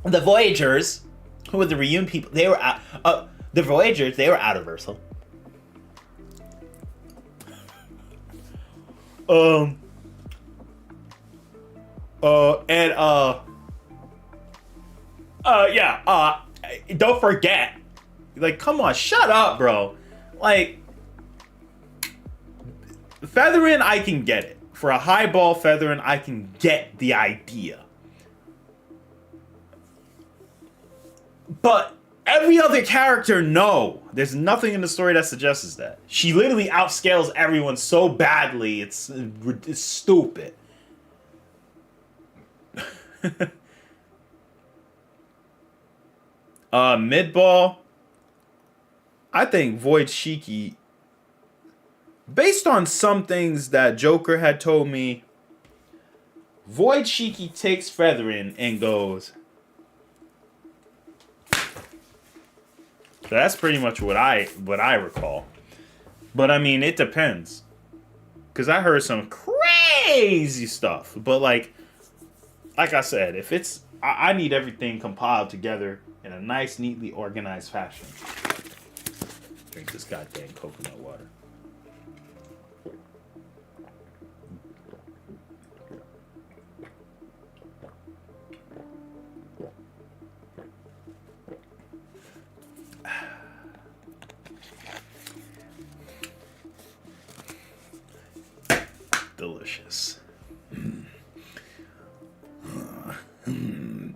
The Voyagers, who were the Reunion people, they were out. The Voyagers, they were Outer Versal. Don't forget, like, come on, shut up, bro. Like, Featherine, I can get it. For a highball Featherine, I can get the idea. But every other character, no. There's nothing in the story that suggests that. She literally outscales everyone so badly, it's stupid. Midball, I think Void Shiki, based on some things that Joker had told me, Void Shiki takes Featherine and goes. So that's pretty much what I recall. But I mean, it depends. Because I heard some crazy stuff. But like I said, if it's... I need everything compiled together in a nice, neatly organized fashion. Drink this goddamn coconut water. Delicious.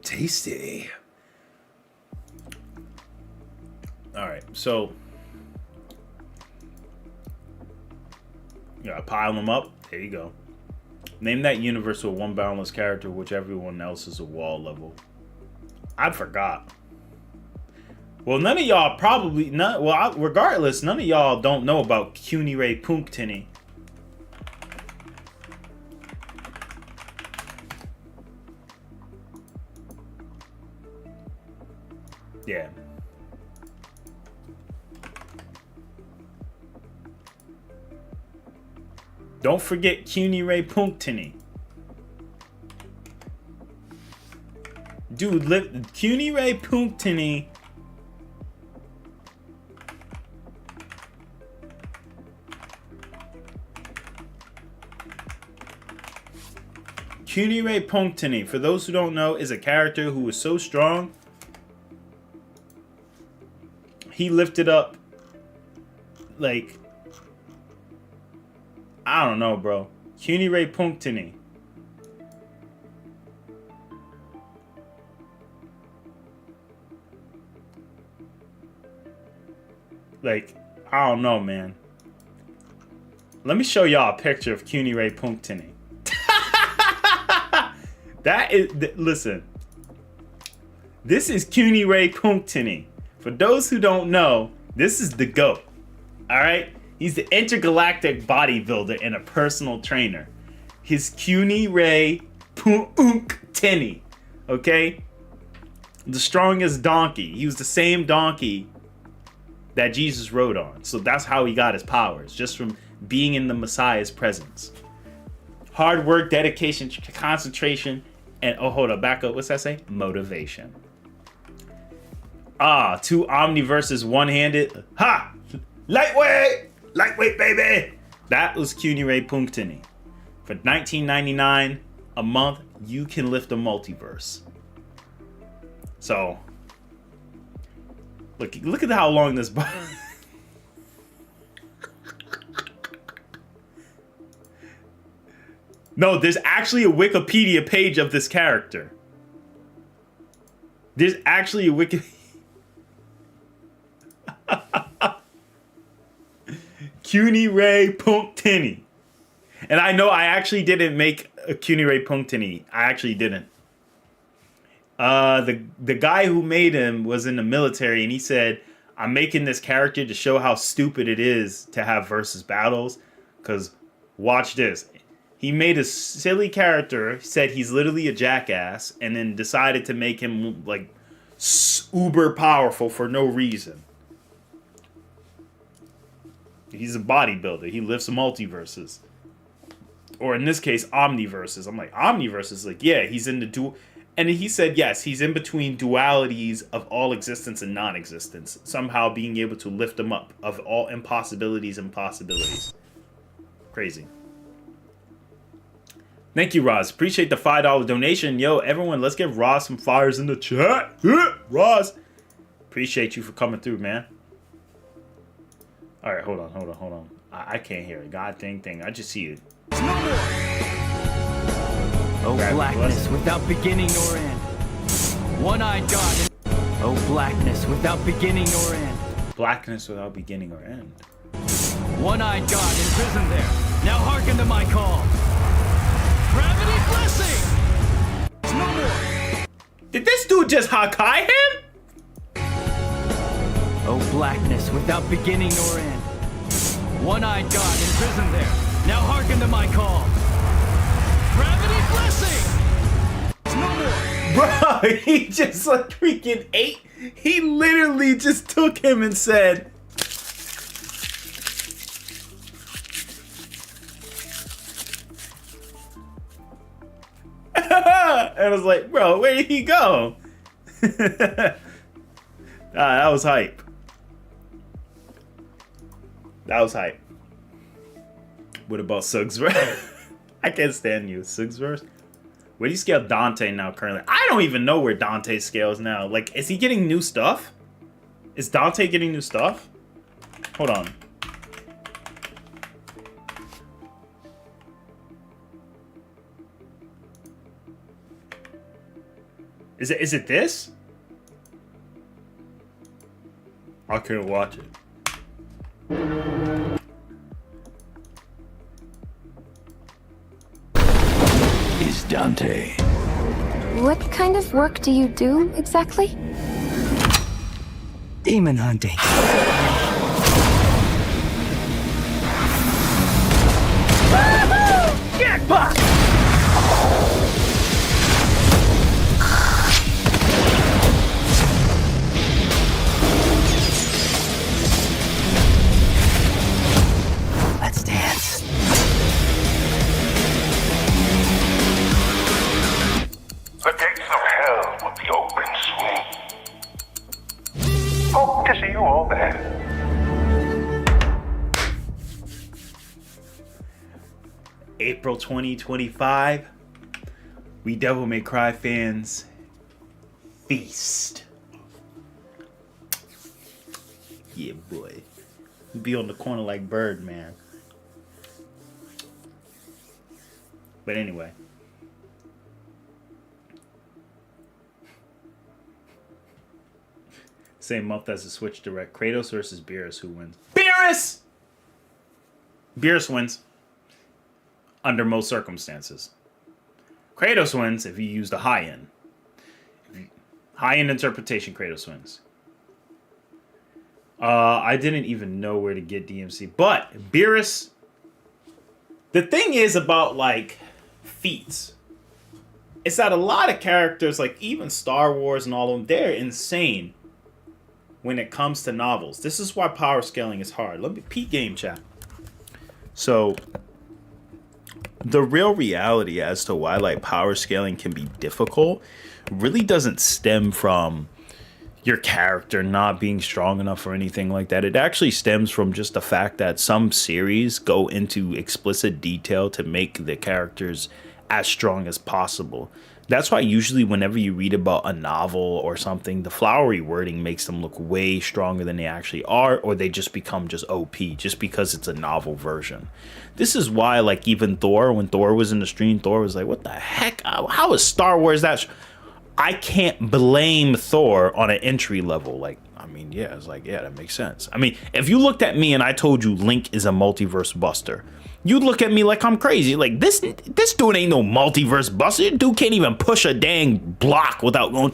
Tasty. All right, so yeah, pile them up. There you go. Name that universe with one boundless character, which everyone else is a wall level. I forgot. Well, none of y'all probably none. Well, regardless, none of y'all don't know about Kunire Punktini. Yeah. Don't forget Kunire Punktini. Dude, Kunire Punktini. Kunire Punktini, for those who don't know, is a character who is so strong. He lifted up, like, I don't know, bro. Kunire Punktini. Like, I don't know, man. Let me show y'all a picture of Kunire Punktini. That is, listen. This is Kunire Punktini. For those who don't know, this is the GOAT. Alright? He's the intergalactic bodybuilder and a personal trainer. His Kunire Punktini. Okay? The strongest donkey. He was the same donkey that Jesus rode on. So that's how he got his powers. Just from being in the Messiah's presence. Hard work, dedication, concentration, and oh, hold up, back up. What's that say? Motivation. Ah, two omniverses one-handed. Ha! Lightweight! Lightweight, baby! That was Kunire Punktini. For $19.99 a month, you can lift a multiverse. So, look at how long this bar. No, there's actually a Wikipedia page of this character. There's actually a Wiki. Kunire Punktini. And I know I actually didn't make a Kunire Punktini. I actually didn't. The guy who made him was in the military, and he said, I'm making this character to show how stupid it is to have versus battles. Because watch this. He made a silly character, said he's literally a jackass, and then decided to make him like uber powerful for no reason. He's a bodybuilder. He lifts multiverses. Or in this case, omniverses. I'm like, omniverses? Like, yeah, he's in the dual. And he said, yes, he's in between dualities of all existence and non-existence. Somehow being able to lift them up of all impossibilities and possibilities. Crazy. Thank you, Roz. Appreciate the $5 donation. Yo, everyone, let's give Roz some fires in the chat. Roz. Appreciate you for coming through, man. All right, hold on. I can't hear it. God dang thing. I just see it. Oh, blackness without beginning nor end. One-eyed God. Oh, blackness without beginning nor end. Blackness without beginning or end. One-eyed God imprisoned there. Now hearken to my call. Gravity blessing! No more! Did this dude just Hakai him? Oh, blackness without beginning nor end. One-eyed God imprisoned there. Now hearken to my call. Gravity blessing! No more! Bro, he just like freaking ate. He literally just took him and said, and I was like, bro, where did he go? That was hype. That was hype. What about Sugsverse? I can't stand you. Sugsverse? Where do you scale Dante now currently? I don't even know where Dante scales now. Like, is he getting new stuff? Is Dante getting new stuff? Hold on. Is it this? I can't watch it. Is Dante. What kind of work do you do exactly? Demon hunting. Jackpot! Let's dance. The gates of hell will be open soon. Hope to see you all there. April 2025, we Devil May Cry fans feast. Yeah, boy. Be on the corner like Birdman. But anyway. Same month as the Switch Direct. Kratos versus Beerus. Who wins? Beerus! Beerus wins. Under most circumstances. Kratos wins if you use the high-end. High-end interpretation, Kratos wins. I didn't even know where to get DMC. But Beerus... The thing is about, like, feats. It's that a lot of characters, like even Star Wars and all of them, they're insane when it comes to novels. This is why power scaling is hard. Let me peek game chat. So... the real reality as to why like power scaling can be difficult really doesn't stem from your character not being strong enough or anything like that. It actually stems from just the fact that some series go into explicit detail to make the characters as strong as possible. That's why usually whenever you read about a novel or something, the flowery wording makes them look way stronger than they actually are, or they just become just OP just because it's a novel version. This is why, like, even Thor, when Thor was in the stream, Thor was like, what the heck? How is Star Wars that? I can't blame Thor on an entry level. Like, I mean, yeah, it's like, yeah, that makes sense. I mean, if you looked at me and I told you Link is a multiverse buster, you'd look at me like I'm crazy. Like, this dude ain't no multiverse buster. Dude can't even push a dang block without going,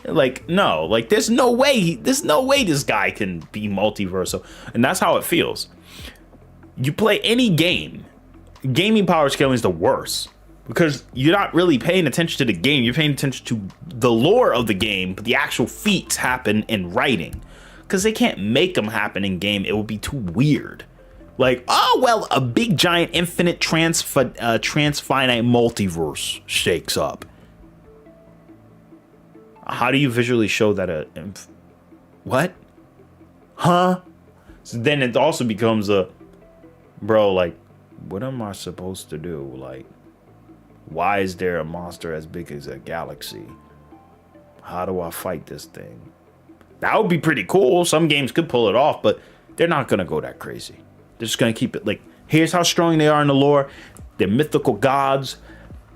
like, no, like there's no way this guy can be multiversal. And that's how it feels. You play any game, gaming power scaling is the worst because you're not really paying attention to the game. You're paying attention to the lore of the game, but the actual feats happen in writing because they can't make them happen in game. It would be too weird. Like, oh, well, a big giant infinite transfinite multiverse shakes up. How do you visually show that what? Huh? So then it also becomes bro, like, what am I supposed to do? Like, why is there a monster as big as a galaxy? How do I fight this thing? That would be pretty cool. Some games could pull it off, but they're not going to go that crazy. They're just going to keep it like, here's how strong they are in the lore. They're mythical gods,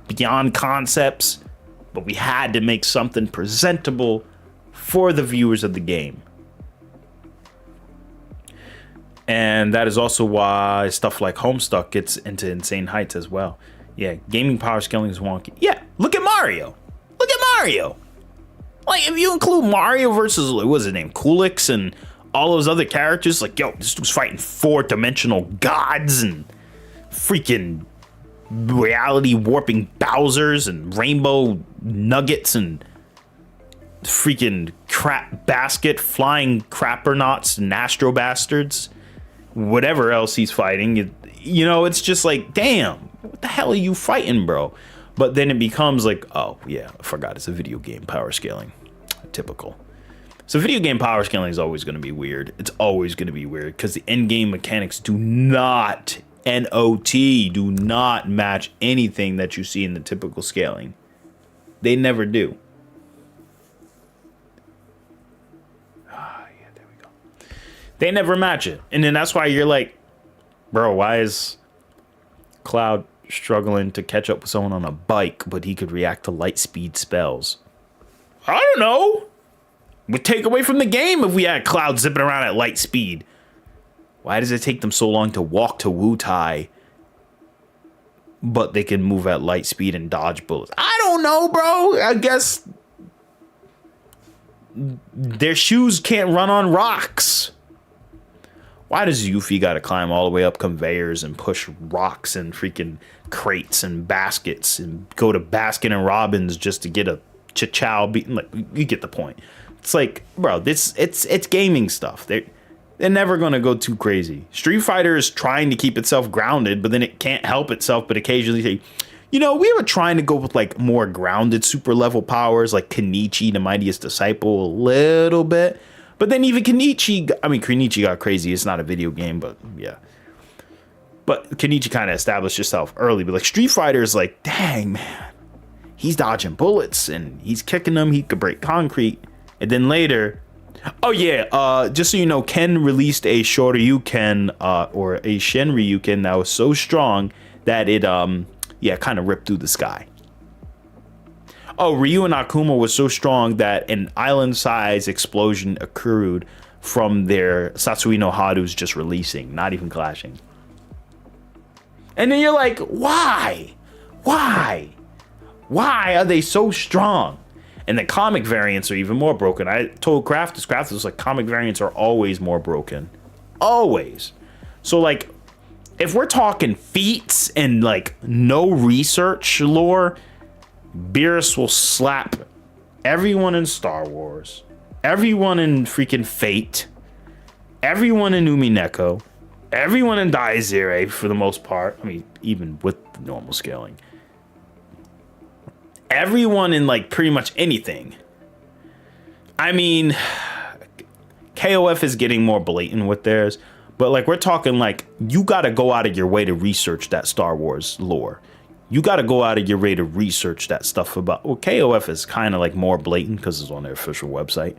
beyond concepts. But we had to make something presentable for the viewers of the game. And that is also why stuff like Homestuck gets into insane heights as well. Yeah, gaming power scaling is wonky. Yeah, look at Mario. Look at Mario. Like, if you include Mario versus, what was his name, Kulix and all those other characters, like, yo, this dude's fighting 4-dimensional gods and freaking reality warping Bowsers and rainbow nuggets and freaking crap basket flying crappernauts and astro bastards, whatever else he's fighting. You know, it's just like, damn, what the hell are you fighting, bro? But then it becomes like, oh yeah, I forgot, it's a video game power scaling. Typical. So video game power scaling is always going to be weird. It's always going to be weird because the end game mechanics do not do not match anything that you see in the typical scaling. They never do. Yeah, there we go. They never match it. And then that's why you're like, bro, why is Cloud struggling to catch up with someone on a bike, but he could react to light speed spells? I don't know. Would take away from the game if we had Cloud zipping around at light speed. Why does it take them so long to walk to Wutai, but they can move at light speed and dodge bullets? I don't know, bro. I guess their shoes can't run on rocks. Why does Yuffie gotta climb all the way up conveyors and push rocks and freaking crates and baskets and go to Baskin and Robbins just to get a Chow beaten? Like, you get the point. It's like, bro, it's gaming stuff. They're never gonna go too crazy. Street Fighter is trying to keep itself grounded, but then it can't help itself but occasionally say, you know, we were trying to go with like more grounded super level powers like Kenichi, the Mightiest Disciple, a little bit. But then even Kenichi got crazy. It's not a video game, but yeah. But Kenichi kind of established itself early. But like Street Fighter is like, dang, man. He's dodging bullets and he's kicking them. He could break concrete. And then later, oh yeah, just so you know, Ken released a Shoryuken or a Shenryuken that was so strong that it kind of ripped through the sky. Oh, Ryu and Akuma was so strong that an island-sized explosion occurred from their Satsui no Haru's just releasing, not even clashing. And then you're like, why? Why are they so strong? And the comic variants are even more broken. I told Craftus was like, comic variants are always more broken. Always. So like, if we're talking feats and like no research lore, Beerus will slap everyone in Star Wars, everyone in freaking Fate, everyone in Umineko, everyone in Daizere for the most part. I mean, even with the normal scaling. Everyone in like pretty much anything. I mean, KOF is getting more blatant with theirs, but like we're talking like you got to go out of your way to research that Star Wars lore. You got to go out of your way to research that stuff about. Well, KOF is kind of like more blatant because it's on their official website.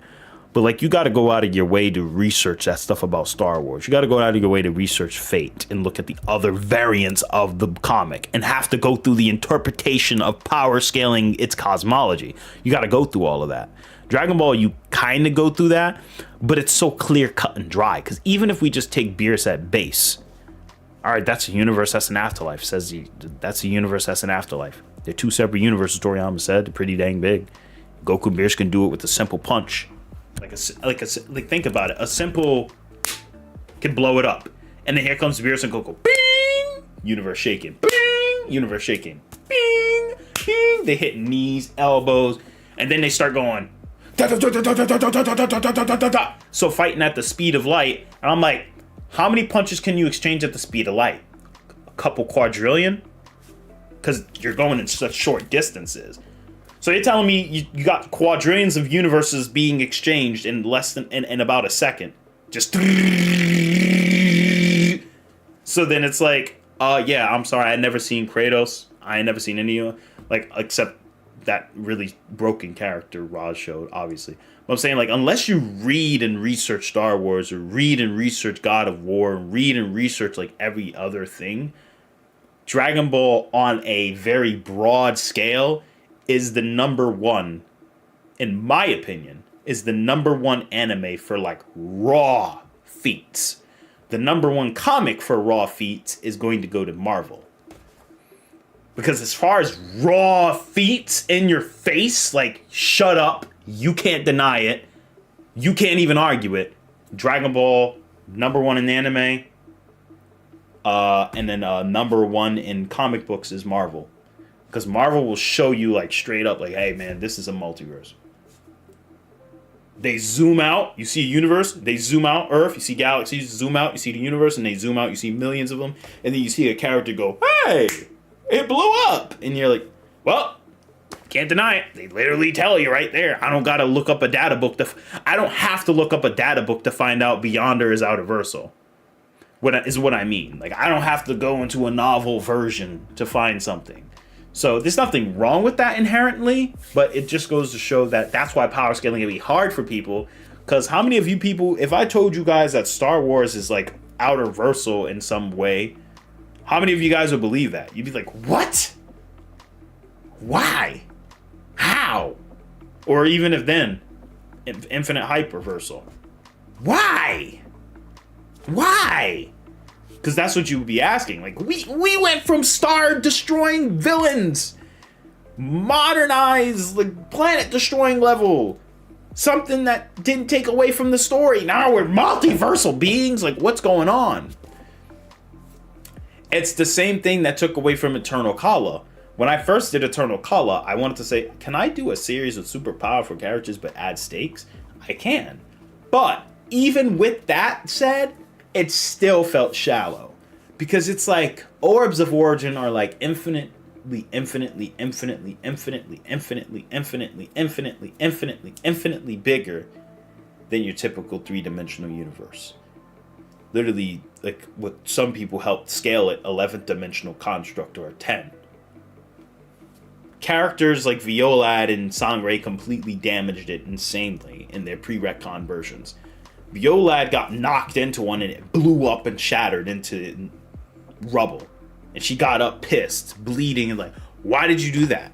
But like you got to go out of your way to research that stuff about Star Wars. You got to go out of your way to research Fate and look at the other variants of the comic and have to go through the interpretation of power scaling its cosmology. You got to go through all of that. Dragon Ball, you kind of go through that, but it's so clear, cut, and dry. Because even if we just take Beerus at base, all right, that's a universe, that's an afterlife. That's a universe, that's an afterlife. They're two separate universes, Toriyama said. They're pretty dang big. Goku and Beerus can do it with a simple punch. Like think about it. A simple can blow it up. And then here comes Beerus and Goku. Bing! Universe shaking. Bing! Universe shaking. Bing! Bing! They hit knees, elbows, and then they start going. So fighting at the speed of light. And I'm like, how many punches can you exchange at the speed of light? A couple quadrillion? Because you're going in such short distances. So you're telling me you got quadrillions of universes being exchanged in less than in about a second. Just so then it's like, yeah, I'm sorry, I had never seen Kratos. I had never seen any of them, like except that really broken character Raj showed, obviously. But I'm saying, like, unless you read and research Star Wars or read and research God of War, read and research like every other thing, Dragon Ball on a very broad scale is the number one, in my opinion, is the number one anime for like raw feats. The number one comic for raw feats is going to go to Marvel. Because as far as raw feats in your face, like shut up, you can't deny it, you can't even argue it. Dragon Ball, number one in anime, and then number one in comic books is Marvel. Because Marvel will show you like straight up like, hey man, this is a multiverse. They zoom out, you see a universe, they zoom out Earth, you see galaxies, zoom out, you see the universe, and they zoom out, you see millions of them, and then you see a character go, hey, it blew up. And you're like, well, can't deny it. They literally tell you right there. I don't gotta look up a data book I don't have to look up a data book to find out Beyonder is Outerversal. Is what I mean. Like, I don't have to go into a novel version to find something. So there's nothing wrong with that inherently, but it just goes to show that that's why power scaling can be hard for people. Because how many of you people, if I told you guys that Star Wars is like Outerversal in some way, how many of you guys would believe that? You'd be like, what? Why? How? Or even if then, infinite hyper reversal. Why? Why? Because that's what you would be asking. Like, we went from star-destroying villains, modernized, like, planet-destroying level, something that didn't take away from the story. Now we're multiversal beings. Like, what's going on? It's the same thing that took away from Eternal Kala. When I first did Eternal Kala, I wanted to say, can I do a series of super powerful characters but add stakes? I can. But even with that said, it still felt shallow. Because it's like, orbs of origin are like infinitely bigger than your typical three-dimensional universe. Literally, like what some people helped scale it, 11th dimensional construct or a 10. Characters like Violad and Sangre completely damaged it insanely in their pre-retcon versions. Violad got knocked into one and it blew up and shattered into rubble. And she got up pissed, bleeding, and like, why did you do that?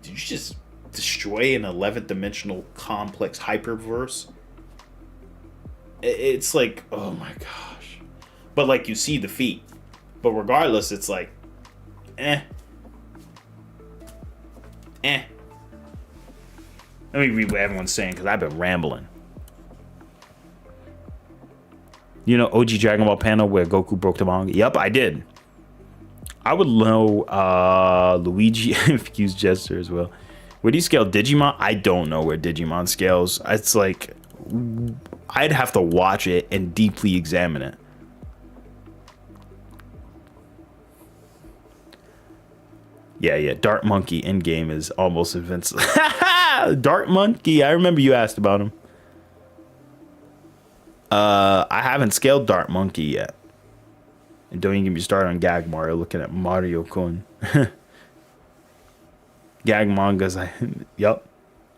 Did you just destroy an 11th dimensional complex hyperverse? It's like, oh my gosh. But like, you see the feat. But regardless, it's like, Let me read what everyone's saying, because I've been rambling. You know OG Dragon Ball panel where Goku broke the manga? Yep, I did. I would know Luigi fuse gesture as well. Where do you scale Digimon? I don't know where Digimon scales. It's like, I'd have to watch it and deeply examine it. Yeah, Dart Monkey in game is almost invincible. Dart Monkey, I remember you asked about him. I haven't scaled Dart Monkey yet. And don't even get me started on Gag Mario, looking at Mario Kun. Gag mangas, yup.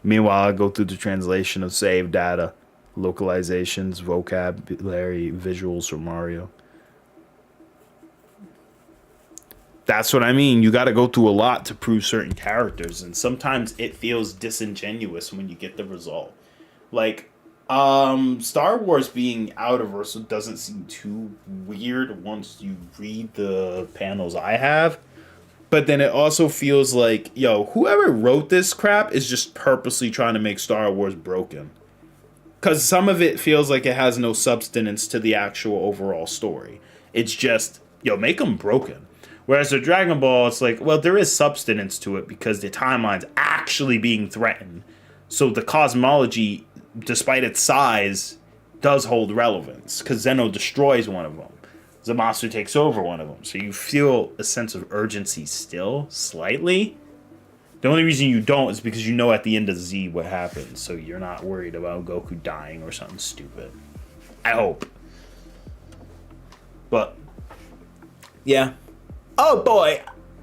Meanwhile, I go through the translation of save data, localizations, vocabulary, visuals for Mario. That's what I mean. You got to go through a lot to prove certain characters, and sometimes it feels disingenuous when you get the result. Like, Star Wars being out-of-versal doesn't seem too weird once you read the panels I have. But then it also feels like, yo, whoever wrote this crap is just purposely trying to make Star Wars broken. Because some of it feels like it has no substance to the actual overall story. It's just, yo, make them broken. Whereas the Dragon Ball, it's like, well, there is substance to it because the timeline's actually being threatened. So the cosmology, despite its size, does hold relevance. Because Zeno destroys one of them. Zamasu takes over one of them. So you feel a sense of urgency still, slightly. The only reason you don't is because you know at the end of Z what happens. So you're not worried about Goku dying or something stupid. I hope. But, yeah. Oh boy.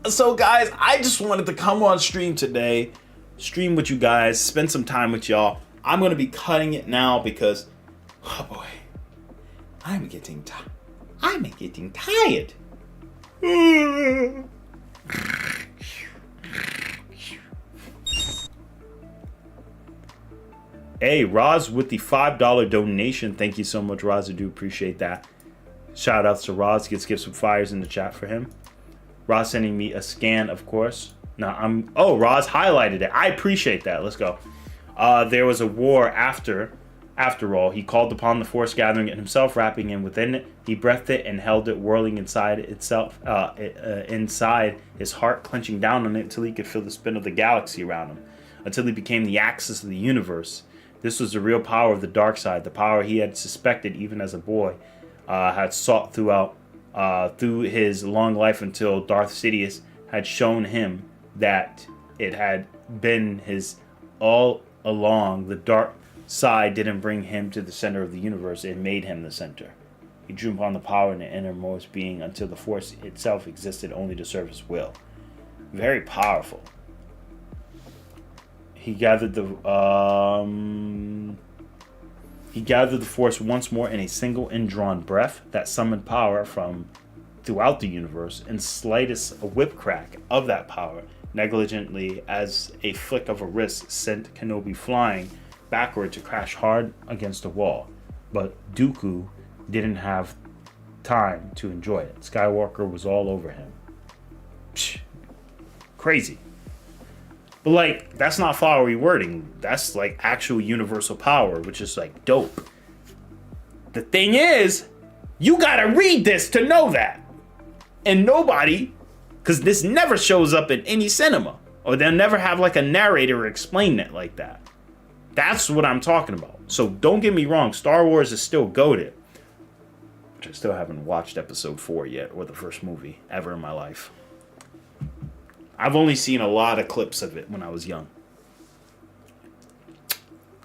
So guys, I just wanted to come on stream today. Stream with you guys. Spend some time with y'all. I'm going to be cutting it now because, oh boy. I'm getting tired. Hey, Roz with the $5 donation. Thank you so much, Roz. I do appreciate that. Shout outs to Roz. Let's give some fires in the chat for him. Roz sending me a scan, of course. Now Roz highlighted it. I appreciate that. Let's go. There was a war after all. He called upon the force gathering and himself, wrapping him within it. He breathed it and held it, whirling inside itself, inside his heart, clenching down on it until he could feel the spin of the galaxy around him, until he became the axis of the universe. This was the real power of the dark side, the power he had suspected even as a boy, had sought through his long life until Darth Sidious had shown him that it had been his all along. The dark side didn't bring him to the center of the universe, it made him the center. He drew upon the power in the innermost being until the force itself existed only to serve his will. Very powerful. He gathered the force once more in a single indrawn breath that summoned power from throughout the universe, and slightest a whip crack of that power negligently, as a flick of a wrist, sent Kenobi flying backward to crash hard against a wall. But Dooku didn't have time to enjoy it. Skywalker was all over him. Psh, crazy. But like, that's not flowery wording. That's like actual universal power, which is like dope. The thing is, you gotta read this to know that. And nobody, because this never shows up in any cinema, or they'll never have like a narrator explain it like that. That's what I'm talking about. So don't get me wrong, Star Wars is still goated. Which I still haven't watched episode 4 yet, or the first movie ever in my life. I've only seen a lot of clips of it when I was young.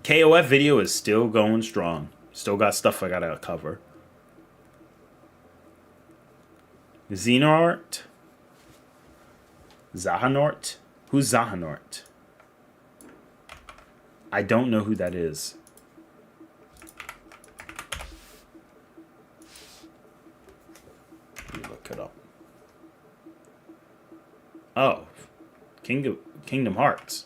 KOF video is still going strong. Still got stuff I gotta cover. Xenort. Zahanort? Who's Zahanort? I don't know who that is. Let me look it up. Oh, Kingdom Hearts.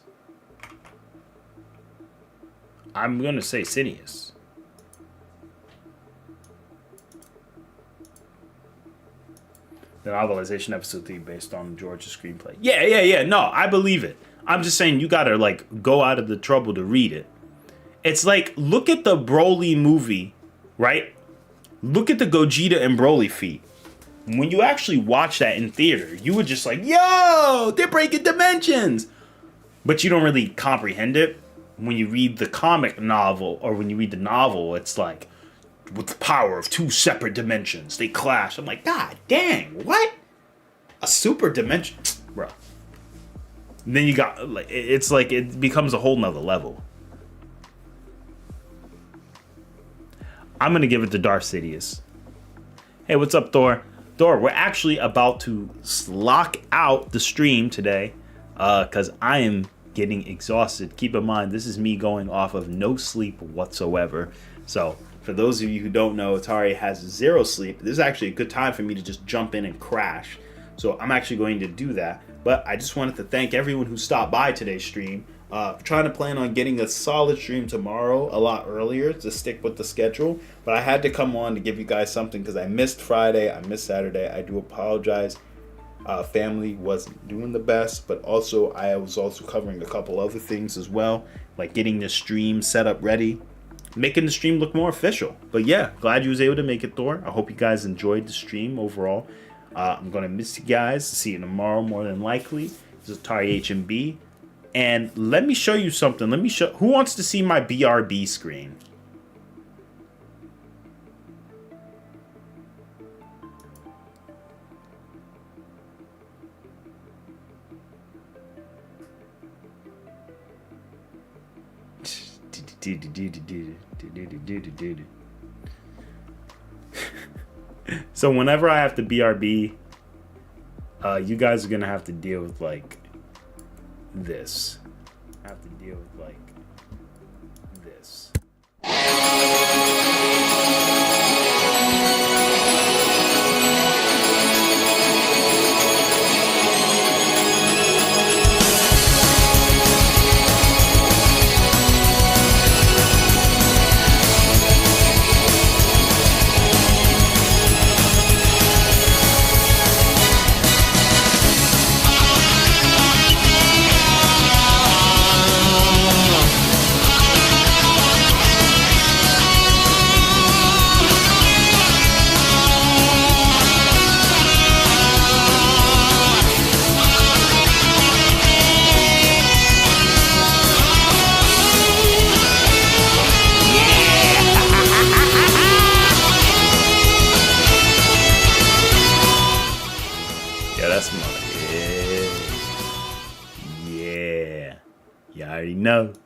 I'm gonna say Sidious. The novelization episode 3 based on George's screenplay. Yeah. No, I believe it. I'm just saying you gotta like go out of the trouble to read it. It's like, look at the Broly movie, right? Look at the Gogeta and Broly feat. When you actually watch that in theater, you were just like, yo, they're breaking dimensions. But you don't really comprehend it. When you read the comic novel, or when you read the novel, it's like, with the power of 2 separate dimensions, they clash. I'm like, God dang, what? A super dimension? Bro. And then you got, like, it's like, it becomes a whole nother level. I'm going to give it to Darth Sidious. Hey, what's up, Thor? Thor, we're actually about to lock out the stream today because I am getting exhausted. Keep in mind, this is me going off of no sleep whatsoever. So for those of you who don't know, Atari has 0 sleep. This is actually a good time for me to just jump in and crash. So I'm actually going to do that. But I just wanted to thank everyone who stopped by today's stream. Trying to plan on getting a solid stream tomorrow a lot earlier to stick with the schedule. But I had to come on to give you guys something because I missed Friday. I missed Saturday. I do apologize. Family wasn't doing the best, but also I was also covering a couple other things as well, like getting the stream set up ready, making the stream look more official. But yeah, glad you was able to make it, Thor. I hope you guys enjoyed the stream overall. I'm gonna miss you guys. See you tomorrow more than likely. This is Atari HMB. And let me show you something. Let me show. Who wants to see my BRB screen? So whenever I have to BRB, you guys are gonna have to deal with like this. I have to deal with like this.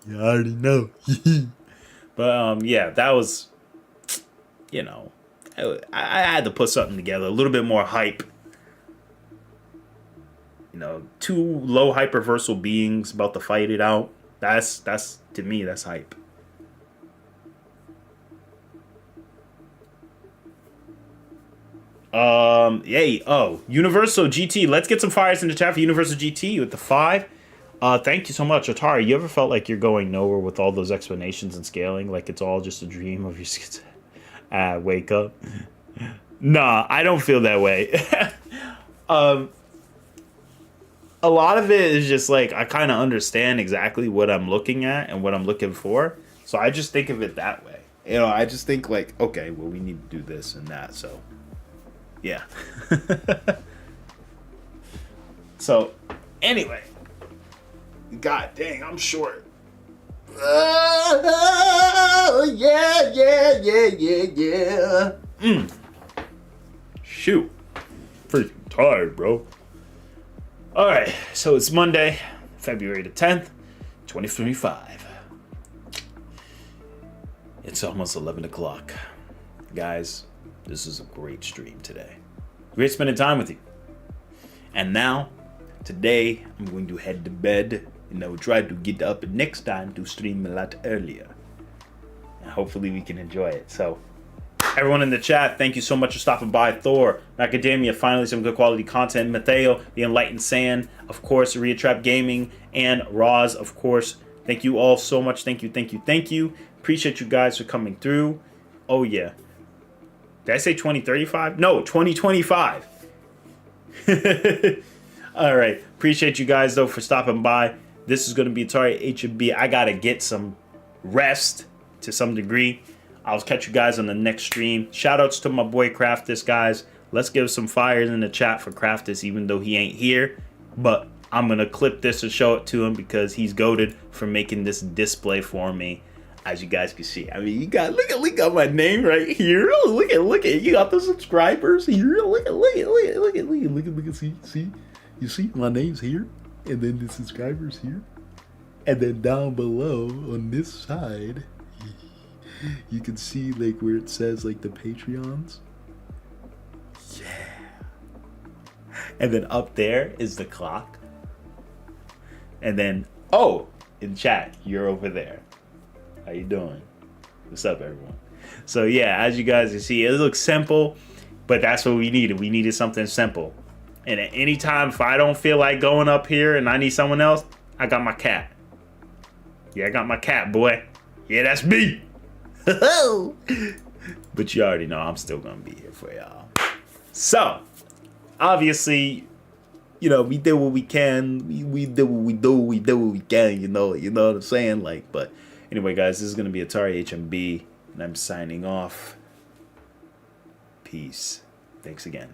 You already know. But yeah, that was, you know, I had to put something together, a little bit more hype. You know, 2 low hyperversal beings about to fight it out. That's to me, that's hype. Yay. Oh, Universal GT. Let's get some fires in the chat for Universal GT with the 5. Thank you so much. Atari, you ever felt like you're going nowhere with all those explanations and scaling? Like it's all just a dream of your wake up. Nah, I don't feel that way. A lot of it is just like I kind of understand exactly what I'm looking at and what I'm looking for. So I just think of it that way. You know, I just think like, okay, well, we need to do this and that. So, yeah. So, anyway. God dang, I'm short. Oh, yeah. Shoot. Pretty tired, bro. Alright, so it's Monday, February the 10th, 2025. It's almost 11 o'clock. Guys, this is a great stream today. Great spending time with you. And now, today, I'm going to head to bed. And I will try to get up next time to stream a lot earlier. And hopefully we can enjoy it. So, everyone in the chat, thank you so much for stopping by. Thor, Macadamia, finally some good quality content. Mateo, The Enlightened Sand, of course, Ria Trap Gaming, and Roz, of course. Thank you all so much. Thank you. Appreciate you guys for coming through. Oh, yeah. Did I say 2035? No, 2025. All right. Appreciate you guys, though, for stopping by. This is going to be Atari H&B. I got to get some rest to some degree. I'll catch you guys on the next stream. Shoutouts to my boy Craftus, guys. Let's give some fires in the chat for Craftus, even though he ain't here. But I'm going to clip this and show it to him because he's goated for making this display for me. As you guys can see. I mean, you got, look at my name right here. Look at, you got the subscribers here. Look at, see. You see, my name's here. And then the subscribers here. And then down below on this side, you can see like where it says like the Patreons. Yeah. And then up there is the clock. And then, oh, in chat, you're over there. How you doing? What's up, everyone? So yeah, as you guys can see, it looks simple, but that's what we needed. We needed something simple. And at any time, if I don't feel like going up here and I need someone else, I got my cat. Yeah, I got my cat, boy. Yeah, that's me. But you already know I'm still gonna be here for y'all. So, obviously, you know, we did what we can. We did what we do. We did what we can. You know what I'm saying? Like, but anyway, guys, this is gonna be Atari HMB, and I'm signing off. Peace. Thanks again.